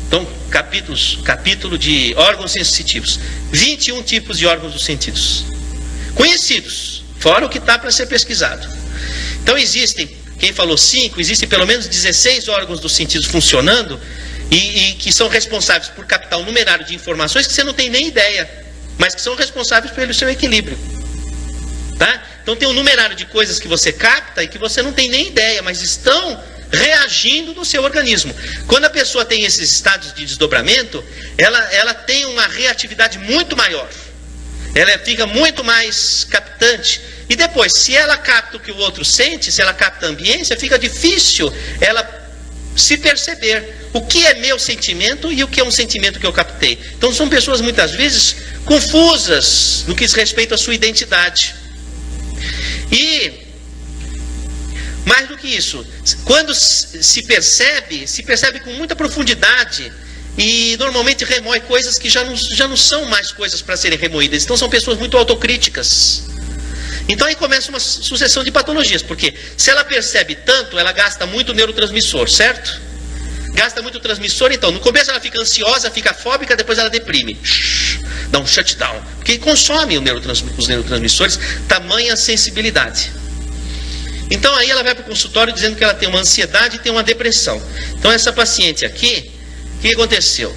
Speaker 2: Então, capítulo de órgãos sensitivos. 21 tipos de órgãos dos sentidos. Conhecidos, fora o que está para ser pesquisado. Então existem, quem falou 5, existem pelo menos 16 órgãos dos sentidos funcionando e que são responsáveis por captar um numerário de informações que você não tem nem ideia, mas que são responsáveis pelo seu equilíbrio. Tá? Então tem um numerário de coisas que você capta e que você não tem nem ideia, mas estão reagindo no seu organismo. Quando a pessoa tem esses estados de desdobramento, ela tem uma reatividade muito maior. Ela fica muito mais captante. E depois, se ela capta o que o outro sente, se ela capta a ambiência, fica difícil ela se perceber o que é meu sentimento e o que é um sentimento que eu captei. Então são pessoas muitas vezes confusas no que diz respeito à sua identidade. E mais do que isso, quando se percebe com muita profundidade e normalmente remói coisas que já não são mais coisas para serem remoídas. Então são pessoas muito autocríticas. Então aí começa uma sucessão de patologias, porque se ela percebe tanto, ela gasta muito neurotransmissor, certo? Gasta muito transmissor, então no começo ela fica ansiosa, fica fóbica, depois ela deprime. Dá um shutdown, porque consome os neurotransmissores, tamanha sensibilidade. Então aí ela vai para o consultório dizendo que ela tem uma ansiedade e tem uma depressão. Então essa paciente aqui, o que aconteceu?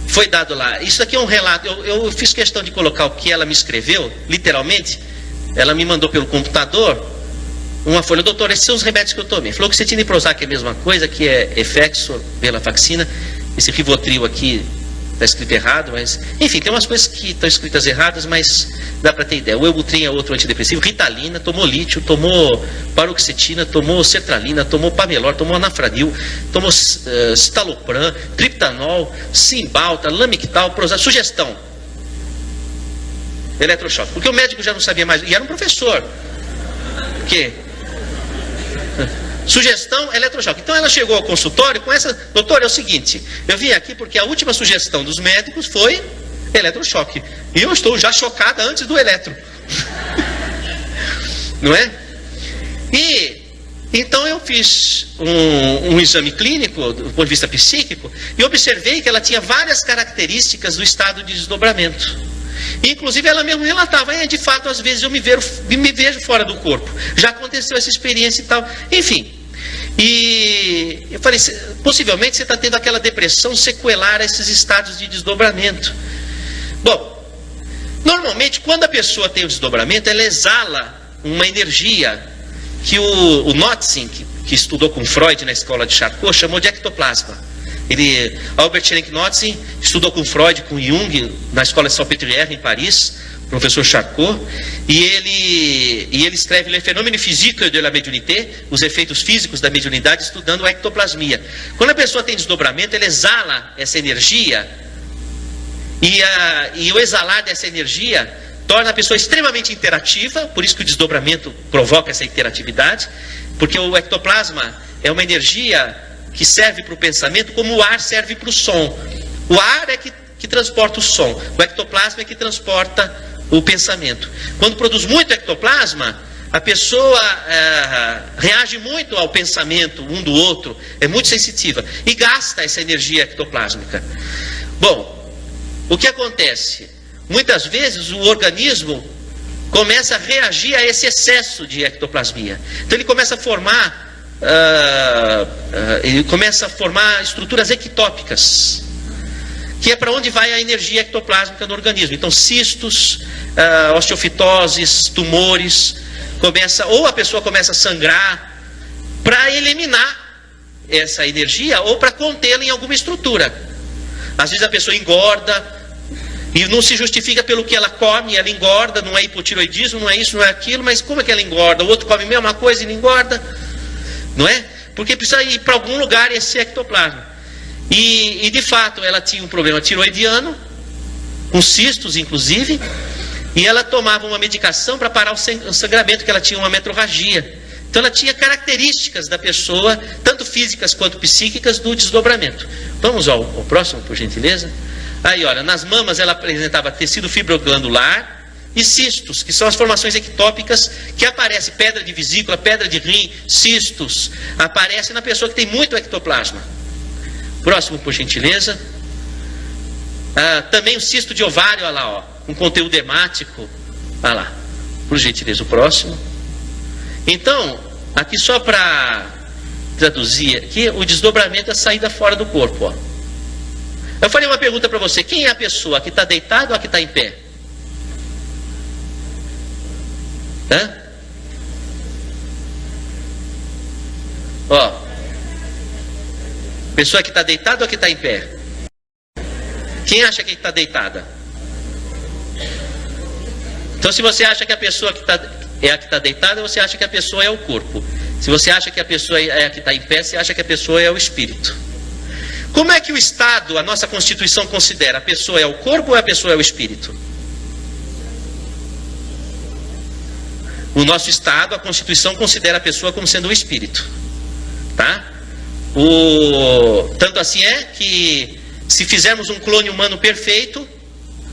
Speaker 2: Foi dado lá, isso aqui é um relato, eu fiz questão de colocar o que ela me escreveu, literalmente, ela me mandou pelo computador uma folha. Doutor, esses são os remédios que eu tomei. Falou que Fluoxetina e Prozac é a mesma coisa, que é Effexor, Venlafaxina. Esse Rivotril aqui está escrito errado, mas... Enfim, tem umas coisas que estão escritas erradas, mas dá para ter ideia. O Wellbutrin é outro antidepressivo. Ritalina, tomou lítio, tomou paroxetina, tomou sertralina, tomou Pamelor, tomou anafranil, tomou citalopram, triptanol, Cymbalta, Lamictal, Prozac. Sugestão: eletrochoque. Porque o médico já não sabia mais, e era um professor. O quê? Sugestão, eletrochoque. Então ela chegou ao consultório com essa: doutor, é o seguinte, eu vim aqui porque a última sugestão dos médicos foi eletrochoque. E eu estou já chocada antes do eletro. Não é? E então eu fiz um exame clínico, do ponto de vista psíquico, e observei que ela tinha várias características do estado de desdobramento. Inclusive ela mesmo relatava: de fato, às vezes eu me vejo fora do corpo. Já aconteceu essa experiência e tal. Enfim. E eu falei: possivelmente você está tendo aquela depressão sequelar a esses estados de desdobramento. Bom, normalmente quando a pessoa tem o desdobramento, ela exala uma energia que o Notzing, que estudou com Freud na escola de Charcot, chamou de ectoplasma. Albert Schrenck-Notzing estudou com Freud, com Jung, na escola de Salpêtrière, em Paris, professor Charcot, e ele escreve Le Phénomène physique de la médiumnité, os efeitos físicos da mediunidade, estudando a ectoplasmia. Quando a pessoa tem desdobramento, ela exala essa energia, e o exalar dessa energia torna a pessoa extremamente interativa, por isso que o desdobramento provoca essa interatividade, porque o ectoplasma é uma energia que serve para o pensamento como o ar serve para o som. O ar é que transporta o som, o ectoplasma é que transporta o pensamento. Quando produz muito ectoplasma, a pessoa reage muito ao pensamento um do outro, é muito sensitiva e gasta essa energia ectoplásmica. Bom, o que acontece? Muitas vezes o organismo começa a reagir a esse excesso de ectoplasmia. Então ele começa a formar estruturas ectópicas, que é para onde vai a energia ectoplásmica no organismo. Então cistos, osteofitoses, tumores, ou a pessoa começa a sangrar para eliminar essa energia ou para contê-la em alguma estrutura. Às vezes a pessoa engorda e não se justifica pelo que ela come, ela engorda, não é hipotiroidismo, não é isso, não é aquilo, mas como é que ela engorda? O outro come a mesma coisa e não engorda, não é? Porque precisa ir para algum lugar esse ectoplasma. E de fato ela tinha um problema tiroidiano, com cistos inclusive, e ela tomava uma medicação para parar o sangramento, que ela tinha uma metrorragia. Então ela tinha características da pessoa, tanto físicas quanto psíquicas, do desdobramento. Vamos ao próximo, por gentileza. Aí, olha, nas mamas ela apresentava tecido fibroglandular e cistos, que são as formações ectópicas que aparecem, pedra de vesícula, pedra de rim, cistos, aparecem na pessoa que tem muito ectoplasma. Próximo, por gentileza. Também o cisto de ovário, olha lá, ó, com conteúdo hemático, olha lá, por gentileza, o próximo. Então, aqui só para traduzir, aqui o desdobramento é a saída fora do corpo, ó. Eu falei uma pergunta para você: quem é a pessoa que está deitada ou a que está em pé? Hã? Ó, pessoa que está deitada ou a que está em pé? Quem acha que está deitada? Então, se você acha que a pessoa que é a que está deitada, você acha que a pessoa é o corpo. Se você acha que a pessoa é a que está em pé, você acha que a pessoa é o espírito. Como é que o Estado, a nossa Constituição, considera? A pessoa é o corpo ou a pessoa é o espírito? O nosso Estado, a Constituição, considera a pessoa como sendo o espírito. Tá? Tanto assim é que, se fizermos um clone humano perfeito,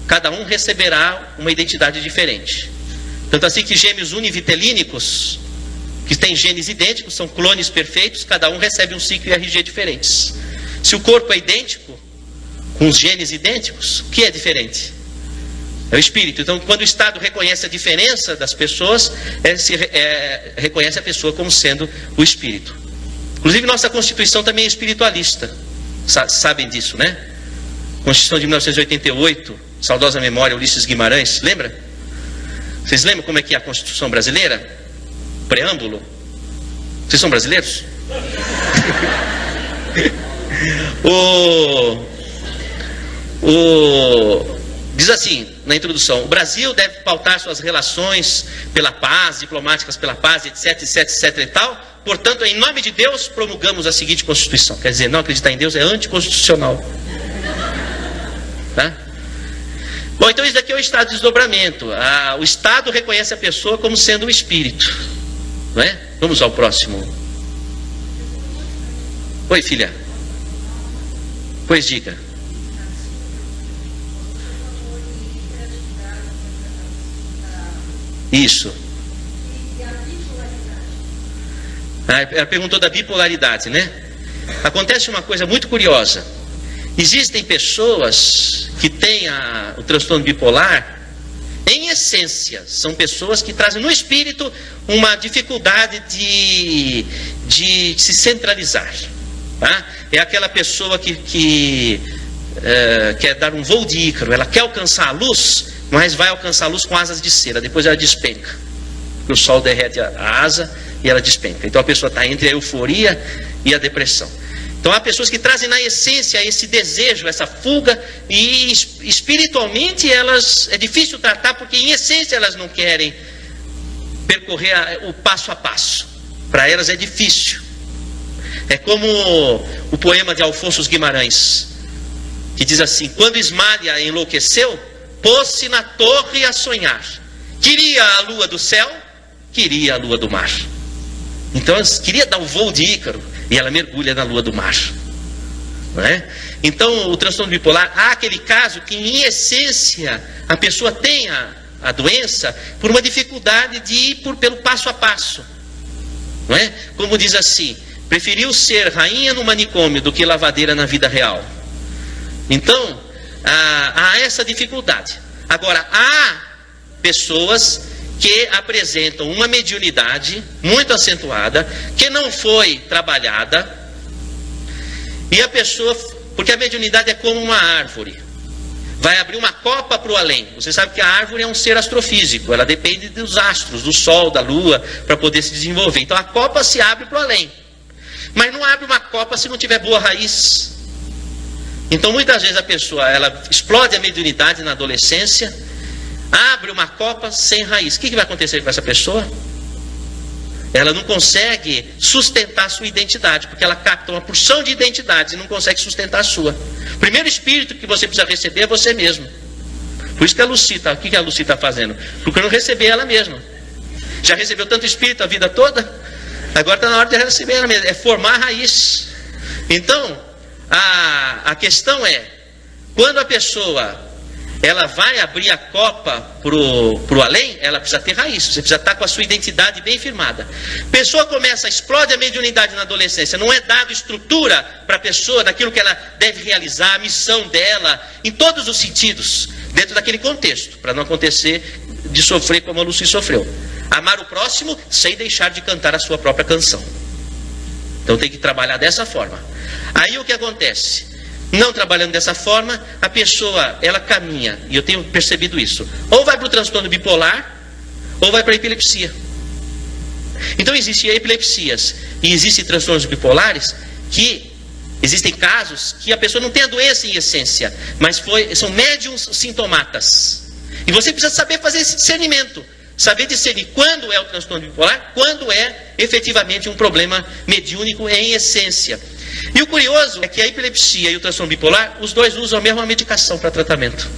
Speaker 2: cada um receberá uma identidade diferente. Tanto assim que gêmeos univitelínicos, que têm genes idênticos, são clones perfeitos, cada um recebe um ciclo e RG diferentes. Se o corpo é idêntico, com os genes idênticos, o que é diferente? É o espírito. Então, quando o Estado reconhece a diferença das pessoas, reconhece a pessoa como sendo o espírito. Inclusive, nossa Constituição também é espiritualista. Sabem disso, né? Constituição de 1988, saudosa memória, Ulisses Guimarães, lembra? Vocês lembram como é que é a Constituição brasileira? Preâmbulo. Vocês são brasileiros? Diz assim, na introdução: o Brasil deve pautar suas relações pela paz, diplomáticas pela paz, etc, etc, etc e tal. Portanto, em nome de Deus, promulgamos a seguinte Constituição. Quer dizer, não acreditar em Deus é anticonstitucional. Tá? Bom, então isso daqui é o estado de desdobramento. O Estado reconhece a pessoa como sendo o espírito. Não é? Vamos ao próximo. Oi, filha. Pois diga. Isso. Ela perguntou da bipolaridade, né? Acontece uma coisa muito curiosa. Existem pessoas que têm o transtorno bipolar, em essência, são pessoas que trazem no espírito uma dificuldade de se centralizar. Tá? É aquela pessoa que quer dar um voo de Ícaro, ela quer alcançar a luz, mas vai alcançar a luz com asas de cera, depois ela despenca, porque o sol derrete a asa e ela despenca. Então a pessoa está entre a euforia e a depressão. Então há pessoas que trazem na essência esse desejo, essa fuga, e espiritualmente elas é difícil tratar, porque em essência elas não querem percorrer o passo a passo. Para elas é difícil. É como o poema de Alfonso Guimarães, que diz assim: quando Ismália enlouqueceu, pôs-se na torre a sonhar. Queria a lua do céu, queria a lua do mar. Então ela queria dar o voo de Ícaro, e ela mergulha na lua do mar. Não é? Então o transtorno bipolar, há aquele caso que em essência a pessoa tem a doença por uma dificuldade de ir pelo passo a passo. Não é? Como diz assim: preferiu ser rainha no manicômio do que lavadeira na vida real. Então há essa dificuldade. Agora, há pessoas que apresentam uma mediunidade muito acentuada, que não foi trabalhada, e a pessoa, porque a mediunidade é como uma árvore, vai abrir uma copa para o além. Você sabe que a árvore é um ser astrofísico, ela depende dos astros, do sol, da lua, para poder se desenvolver. Então a copa se abre para o além, mas não abre uma copa se não tiver boa raiz. Então muitas vezes a pessoa, ela explode a mediunidade na adolescência, abre uma copa sem raiz. O que vai acontecer com essa pessoa? Ela não consegue sustentar a sua identidade, porque ela capta uma porção de identidades e não consegue sustentar a sua. O primeiro espírito que você precisa receber é você mesmo. Por isso que a Lucy o que a Lucy está fazendo? Procurando receber ela mesma. Já recebeu tanto espírito a vida toda? Agora está na hora de receber ela mesma. É formar a raiz. Então, a questão é, quando a pessoa ela vai abrir a copa pro além, ela precisa ter raiz, você precisa estar com a sua identidade bem firmada. Pessoa explode a mediunidade na adolescência, não é dado estrutura para a pessoa, daquilo que ela deve realizar, a missão dela, em todos os sentidos, dentro daquele contexto, para não acontecer de sofrer como a Lucy sofreu. Amar o próximo sem deixar de cantar a sua própria canção. Então tem que trabalhar dessa forma. Aí o que acontece? Não trabalhando dessa forma, a pessoa, ela caminha, e eu tenho percebido isso, ou vai para o transtorno bipolar, ou vai para a epilepsia. Então existem epilepsias e existem transtornos bipolares que existem casos que a pessoa não tem a doença em essência, mas são médiums sintomatas. E você precisa saber fazer esse discernimento, saber discernir quando é o transtorno bipolar, quando é efetivamente um problema mediúnico em essência. E o curioso é que a epilepsia e o transtorno bipolar, os dois usam a mesma medicação para tratamento.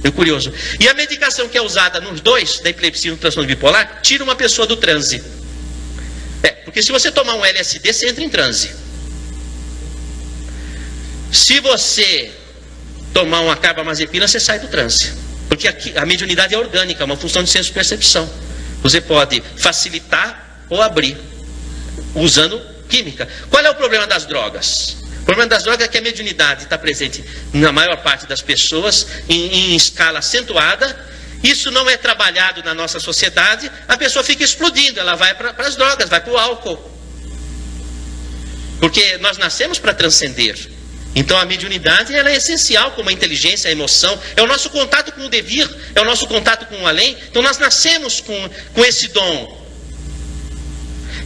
Speaker 2: É curioso. E a medicação que é usada nos dois, da epilepsia e no transtorno bipolar, tira uma pessoa do transe. Porque se você tomar um LSD, você entra em transe. Se você tomar uma carbamazepina, você sai do transe. Porque a mediunidade é orgânica, é uma função de senso-percepção. Você pode facilitar ou abrir, usando química. Qual é o problema das drogas? O problema das drogas é que a mediunidade está presente na maior parte das pessoas, em escala acentuada. Isso não é trabalhado na nossa sociedade, a pessoa fica explodindo, ela vai para as drogas, vai para o álcool. Porque nós nascemos para transcender. Então a mediunidade ela é essencial como a inteligência, a emoção, é o nosso contato com o devir, é o nosso contato com o além. Então nós nascemos com esse dom.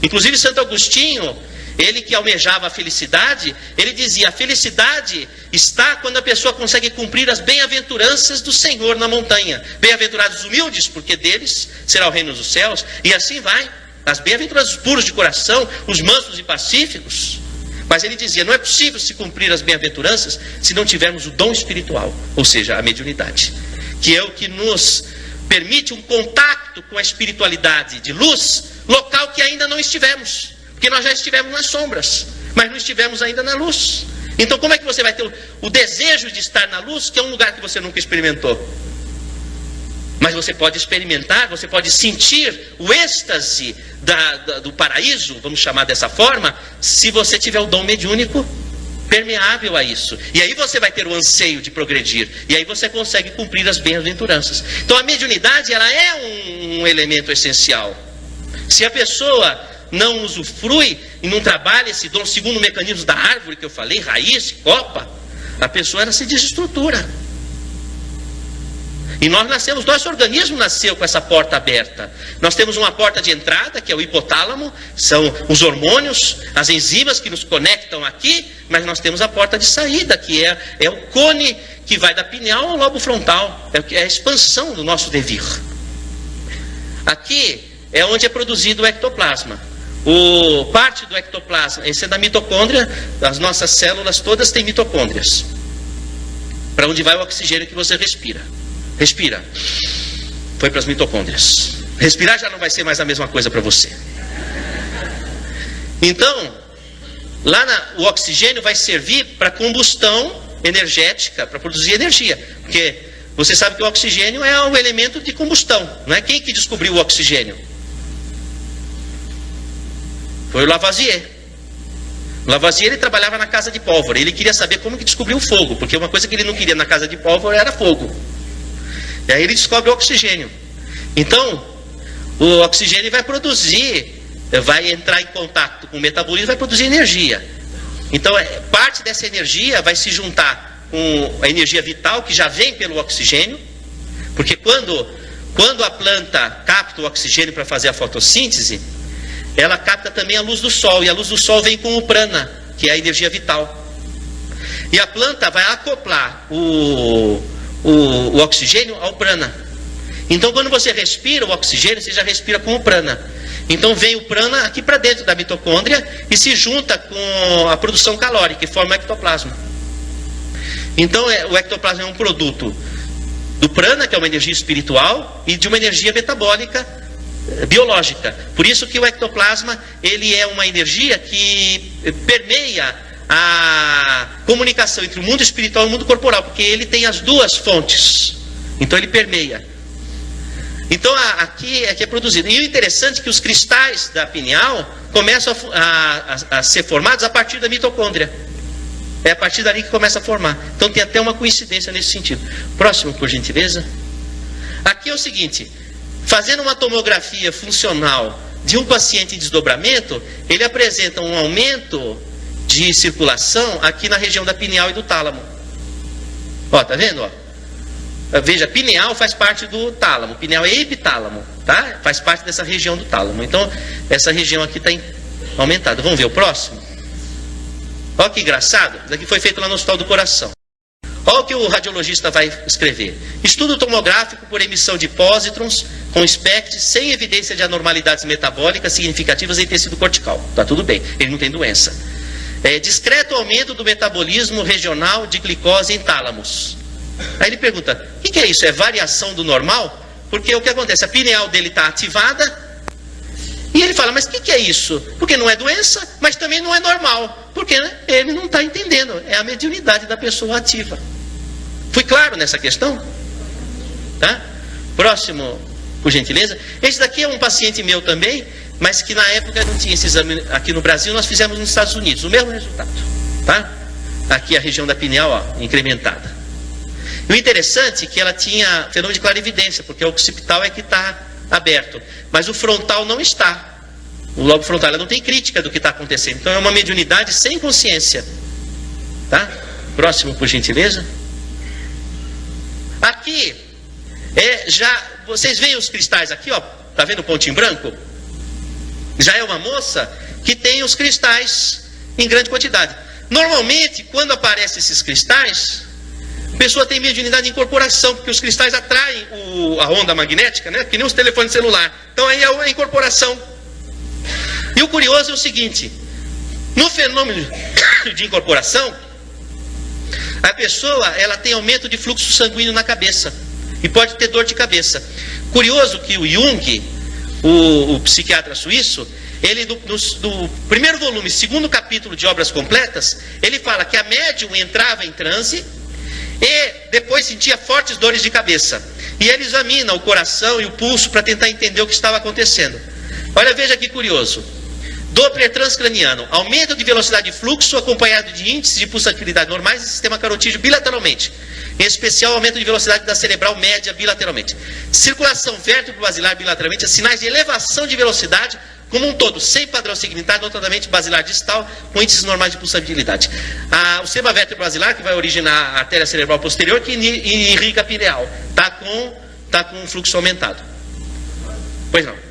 Speaker 2: Inclusive Santo Agostinho, ele que almejava a felicidade, ele dizia: a felicidade está quando a pessoa consegue cumprir as bem-aventuranças do Senhor na montanha. Bem-aventurados os humildes, porque deles será o reino dos céus. E assim vai, as bem-aventuranças puros de coração, os mansos e pacíficos. Mas ele dizia: não é possível se cumprir as bem-aventuranças se não tivermos o dom espiritual, ou seja, a mediunidade, que é o que nos permite um contato com a espiritualidade de luz, local que ainda não estivemos, porque nós já estivemos nas sombras, mas não estivemos ainda na luz. Então como é que você vai ter o desejo de estar na luz, que é um lugar que você nunca experimentou? Mas você pode experimentar, você pode sentir o êxtase do paraíso, vamos chamar dessa forma, se você tiver o dom mediúnico permeável a isso. E aí você vai ter o anseio de progredir. E aí você consegue cumprir as bem-aventuranças. Então a mediunidade, ela é um elemento essencial. Se a pessoa não usufrui e não trabalha esse dom segundo o mecanismo da árvore que eu falei, raiz, copa, a pessoa ela se desestrutura. E nós nascemos, nosso organismo nasceu com essa porta aberta. Nós temos uma porta de entrada, que é o hipotálamo, são os hormônios, as enzimas que nos conectam aqui, mas nós temos a porta de saída, que é o cone que vai da pineal ao lobo frontal, é a expansão do nosso devir. Aqui é onde é produzido o ectoplasma. Parte do ectoplasma, esse é da mitocôndria, as nossas células todas têm mitocôndrias, para onde vai o oxigênio que você respira. Respira. Foi para as mitocôndrias. Respirar já não vai ser mais a mesma coisa para você. Então, lá o oxigênio vai servir para combustão energética, para produzir energia. Porque você sabe que o oxigênio é um elemento de combustão. Não é quem que descobriu o oxigênio? Foi o Lavoisier. O Lavoisier, ele trabalhava na casa de pólvora. Ele queria saber como que descobriu o fogo. Porque uma coisa que ele não queria na casa de pólvora era fogo. E aí ele descobre o oxigênio. Então, o oxigênio vai produzir, vai entrar em contato com o metabolismo, vai produzir energia. Então, parte dessa energia vai se juntar com a energia vital, que já vem pelo oxigênio, porque quando a planta capta o oxigênio para fazer a fotossíntese, ela capta também a luz do sol, e a luz do sol vem com o prana, que é a energia vital. E a planta vai acoplar o oxigênio ao prana. Então quando você respira o oxigênio, você já respira com o prana. Então vem o prana aqui para dentro da mitocôndria e se junta com a produção calórica e forma o ectoplasma. Então o ectoplasma é um produto do prana, que é uma energia espiritual, e de uma energia metabólica biológica. Por isso que o ectoplasma, ele é uma energia que permeia a comunicação entre o mundo espiritual e o mundo corporal, porque ele tem as duas fontes. Então ele permeia. Então aqui é produzido. E o interessante é que os cristais da pineal começam a ser formados a partir da mitocôndria. É a partir dali que começa a formar. Então tem até uma coincidência nesse sentido. Próximo, por gentileza. Aqui é o seguinte: fazendo uma tomografia funcional de um paciente em desdobramento, ele apresenta um aumento de circulação aqui na região da pineal e do tálamo. Ó, tá vendo? Ó? Veja, pineal faz parte do tálamo, pineal é epitálamo, tá? Faz parte dessa região do tálamo. Então, essa região aqui está aumentada. Vamos ver o próximo? Ó que engraçado, isso aqui foi feito lá no Hospital do Coração. Olha o que o radiologista vai escrever: estudo tomográfico por emissão de pósitrons com SPECT sem evidência de anormalidades metabólicas significativas em tecido cortical. Tá tudo bem, ele não tem doença. Discreto aumento do metabolismo regional de glicose em tálamos. Aí ele pergunta: o que é isso? É variação do normal? Porque o que acontece? A pineal dele está ativada e ele fala: mas o que é isso? Porque não é doença, mas também não é normal. Porque né, ele não está entendendo. É a mediunidade da pessoa ativa. Fui claro nessa questão? Tá? Próximo, por gentileza. Esse daqui é um paciente meu também, mas que na época não tinha esse exame aqui no Brasil, nós fizemos nos Estados Unidos, o mesmo resultado, tá? Aqui a região da pineal, ó, incrementada. E o interessante é que ela tinha fenômeno de clarividência, porque o occipital é que está aberto, mas o frontal não está. O lobo frontal, ela não tem crítica do que está acontecendo. Então é uma mediunidade sem consciência, tá? Próximo, por gentileza. Aqui, vocês veem os cristais aqui, ó, tá vendo o pontinho branco? Já é uma moça que tem os cristais em grande quantidade. Normalmente, quando aparecem esses cristais, a pessoa tem mediunidade de incorporação, porque os cristais atraem a onda magnética, né? Que nem os telefones celular. Então aí é a incorporação. E o curioso é o seguinte: no fenômeno de incorporação, a pessoa ela tem aumento de fluxo sanguíneo na cabeça e pode ter dor de cabeça. Curioso que o Jung, o psiquiatra suíço, ele do primeiro volume, segundo capítulo de Obras Completas, ele fala que a médium entrava em transe e depois sentia fortes dores de cabeça. E ele examina o coração e o pulso para tentar entender o que estava acontecendo. Olha, veja que curioso. Doppler transcraniano, aumento de velocidade de fluxo acompanhado de índices de pulsatilidade normais e sistema carotídeo bilateralmente. Em especial, aumento de velocidade da cerebral média bilateralmente. Circulação vértebro-basilar bilateralmente, sinais de elevação de velocidade como um todo, sem padrão segmentado, notadamente basilar distal, com índices normais de pulsabilidade. O sistema vértebro-basilar, que vai originar a artéria cerebral posterior, que irriga a pineal, está com fluxo aumentado. Pois não.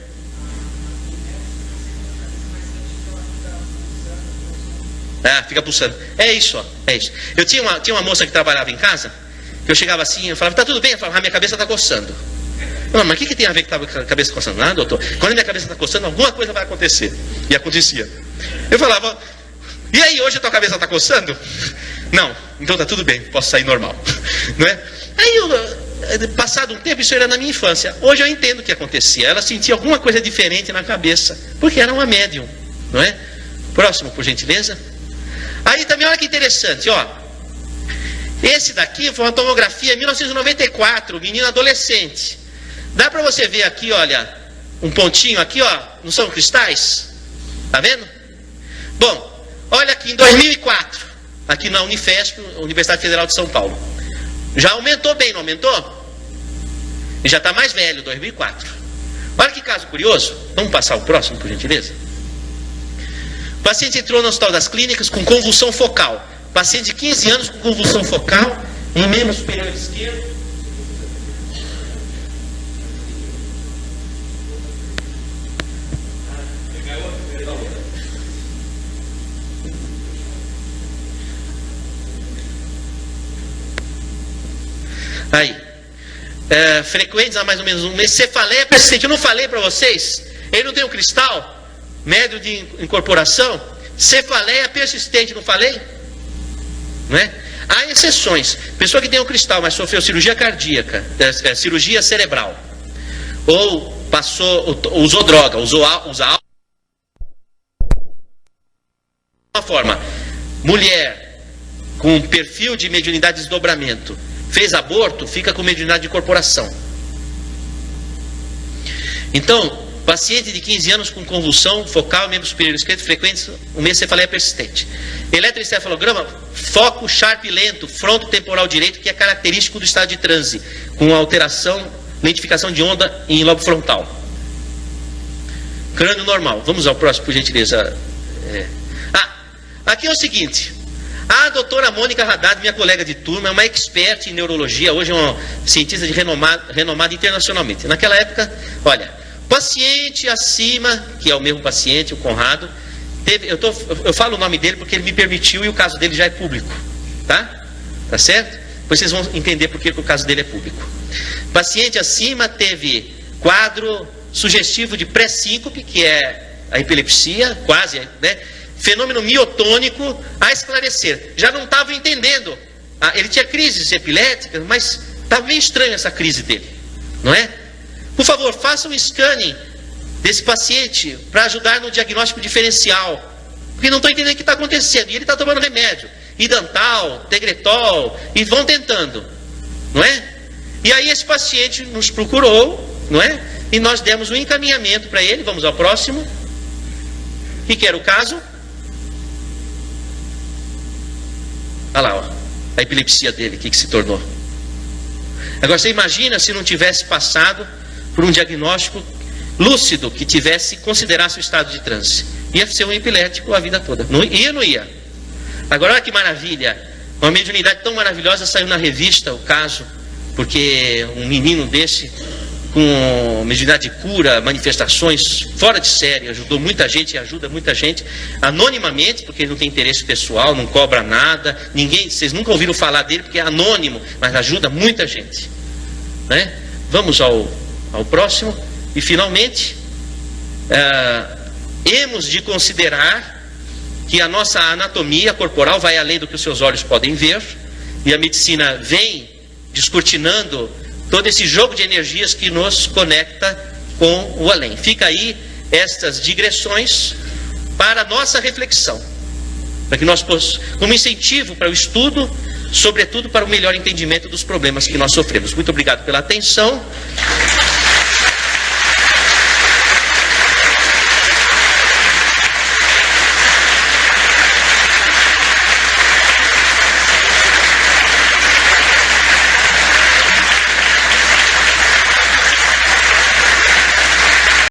Speaker 2: Fica pulsando. É isso, ó, é isso. Eu tinha uma moça que trabalhava em casa, que eu chegava assim, eu falava, tá tudo bem? Eu falava, minha cabeça está coçando. Não, mas o que tem a ver com a cabeça coçando? Ah, doutor, quando a minha cabeça está coçando, alguma coisa vai acontecer. E acontecia. Eu falava, e aí, hoje a tua cabeça está coçando? Não, então tá tudo bem, posso sair normal. Não é? Aí, passado um tempo, isso era na minha infância. Hoje eu entendo o que acontecia. Ela sentia alguma coisa diferente na cabeça, porque era uma médium, não é? Próximo, por gentileza. Aí também, olha que interessante, ó. Esse daqui foi uma tomografia em 1994, menino adolescente. Dá para você ver aqui, olha, um pontinho aqui, ó, não são cristais? Tá vendo? Bom, olha aqui em 2004, aqui na Unifesp, Universidade Federal de São Paulo. Já aumentou bem, não aumentou? E já está mais velho, 2004. Olha que caso curioso. Vamos passar o próximo, por gentileza? O paciente entrou no Hospital das Clínicas com convulsão focal. Paciente de 15 anos com convulsão focal em membro superior esquerdo. Aí, frequentes há mais ou menos um mês. Cefaleia persistente. Eu não falei para vocês? Ele não tem um cristal médio de incorporação? Cefaleia persistente, não falei? Não é? Há exceções. Pessoa que tem um cristal, mas sofreu cirurgia cardíaca, cirurgia cerebral, ou usou droga, usa álcool. Uma forma, mulher com perfil de mediunidade de desdobramento, fez aborto, fica com mediunidade de incorporação. Então, paciente de 15 anos com convulsão focal, membro superior esquerdo, frequente, uma cefaleia persistente. Eletroencefalograma, foco sharp lento, frontotemporal direito, que é característico do estado de transe, com alteração, lentificação de onda em lobo frontal. Crânio normal. Vamos ao próximo, por gentileza. Aqui é o seguinte. A doutora Mônica Haddad, minha colega de turma, é uma expert em neurologia, hoje é uma cientista renomada internacionalmente. Naquela época, olha, paciente acima, que é o mesmo paciente, o Conrado, eu falo o nome dele porque ele me permitiu e o caso dele já é público, tá? Tá certo? Depois vocês vão entender por que o caso dele é público. Paciente acima teve quadro sugestivo de pré-síncope, que é a epilepsia, quase, né? Fenômeno miotônico a esclarecer. Já não estava entendendo. Ele tinha crises epiléticas, mas estava meio estranha essa crise dele, não é? Por favor, faça um scanning desse paciente para ajudar no diagnóstico diferencial, porque não estou entendendo o que está acontecendo. E ele está tomando remédio, Idantal, Tegretol, e vão tentando, não é? E aí esse paciente nos procurou, não é? E nós demos um encaminhamento para ele. Vamos ao próximo. O que era o caso? Olha lá, ó, a epilepsia dele, o que se tornou. Agora você imagina se não tivesse passado por um diagnóstico lúcido, que considerasse o estado de transe. Ia ser um epilético a vida toda. Não ia. Agora olha que maravilha. Uma mediunidade tão maravilhosa, saiu na revista o caso, porque um menino desse, com mediunidade de cura, manifestações fora de série, ajudou muita gente e ajuda muita gente, anonimamente, porque ele não tem interesse pessoal, não cobra nada, ninguém, vocês nunca ouviram falar dele porque é anônimo, mas ajuda muita gente, né? Vamos ao próximo. E finalmente, hemos de considerar que a nossa anatomia corporal vai além do que os seus olhos podem ver, e a medicina vem descortinando todo esse jogo de energias que nos conecta com o além. Fica aí estas digressões para a nossa reflexão, para que nós possamos, como incentivo para o estudo, sobretudo para o melhor entendimento dos problemas que nós sofremos. Muito obrigado pela atenção.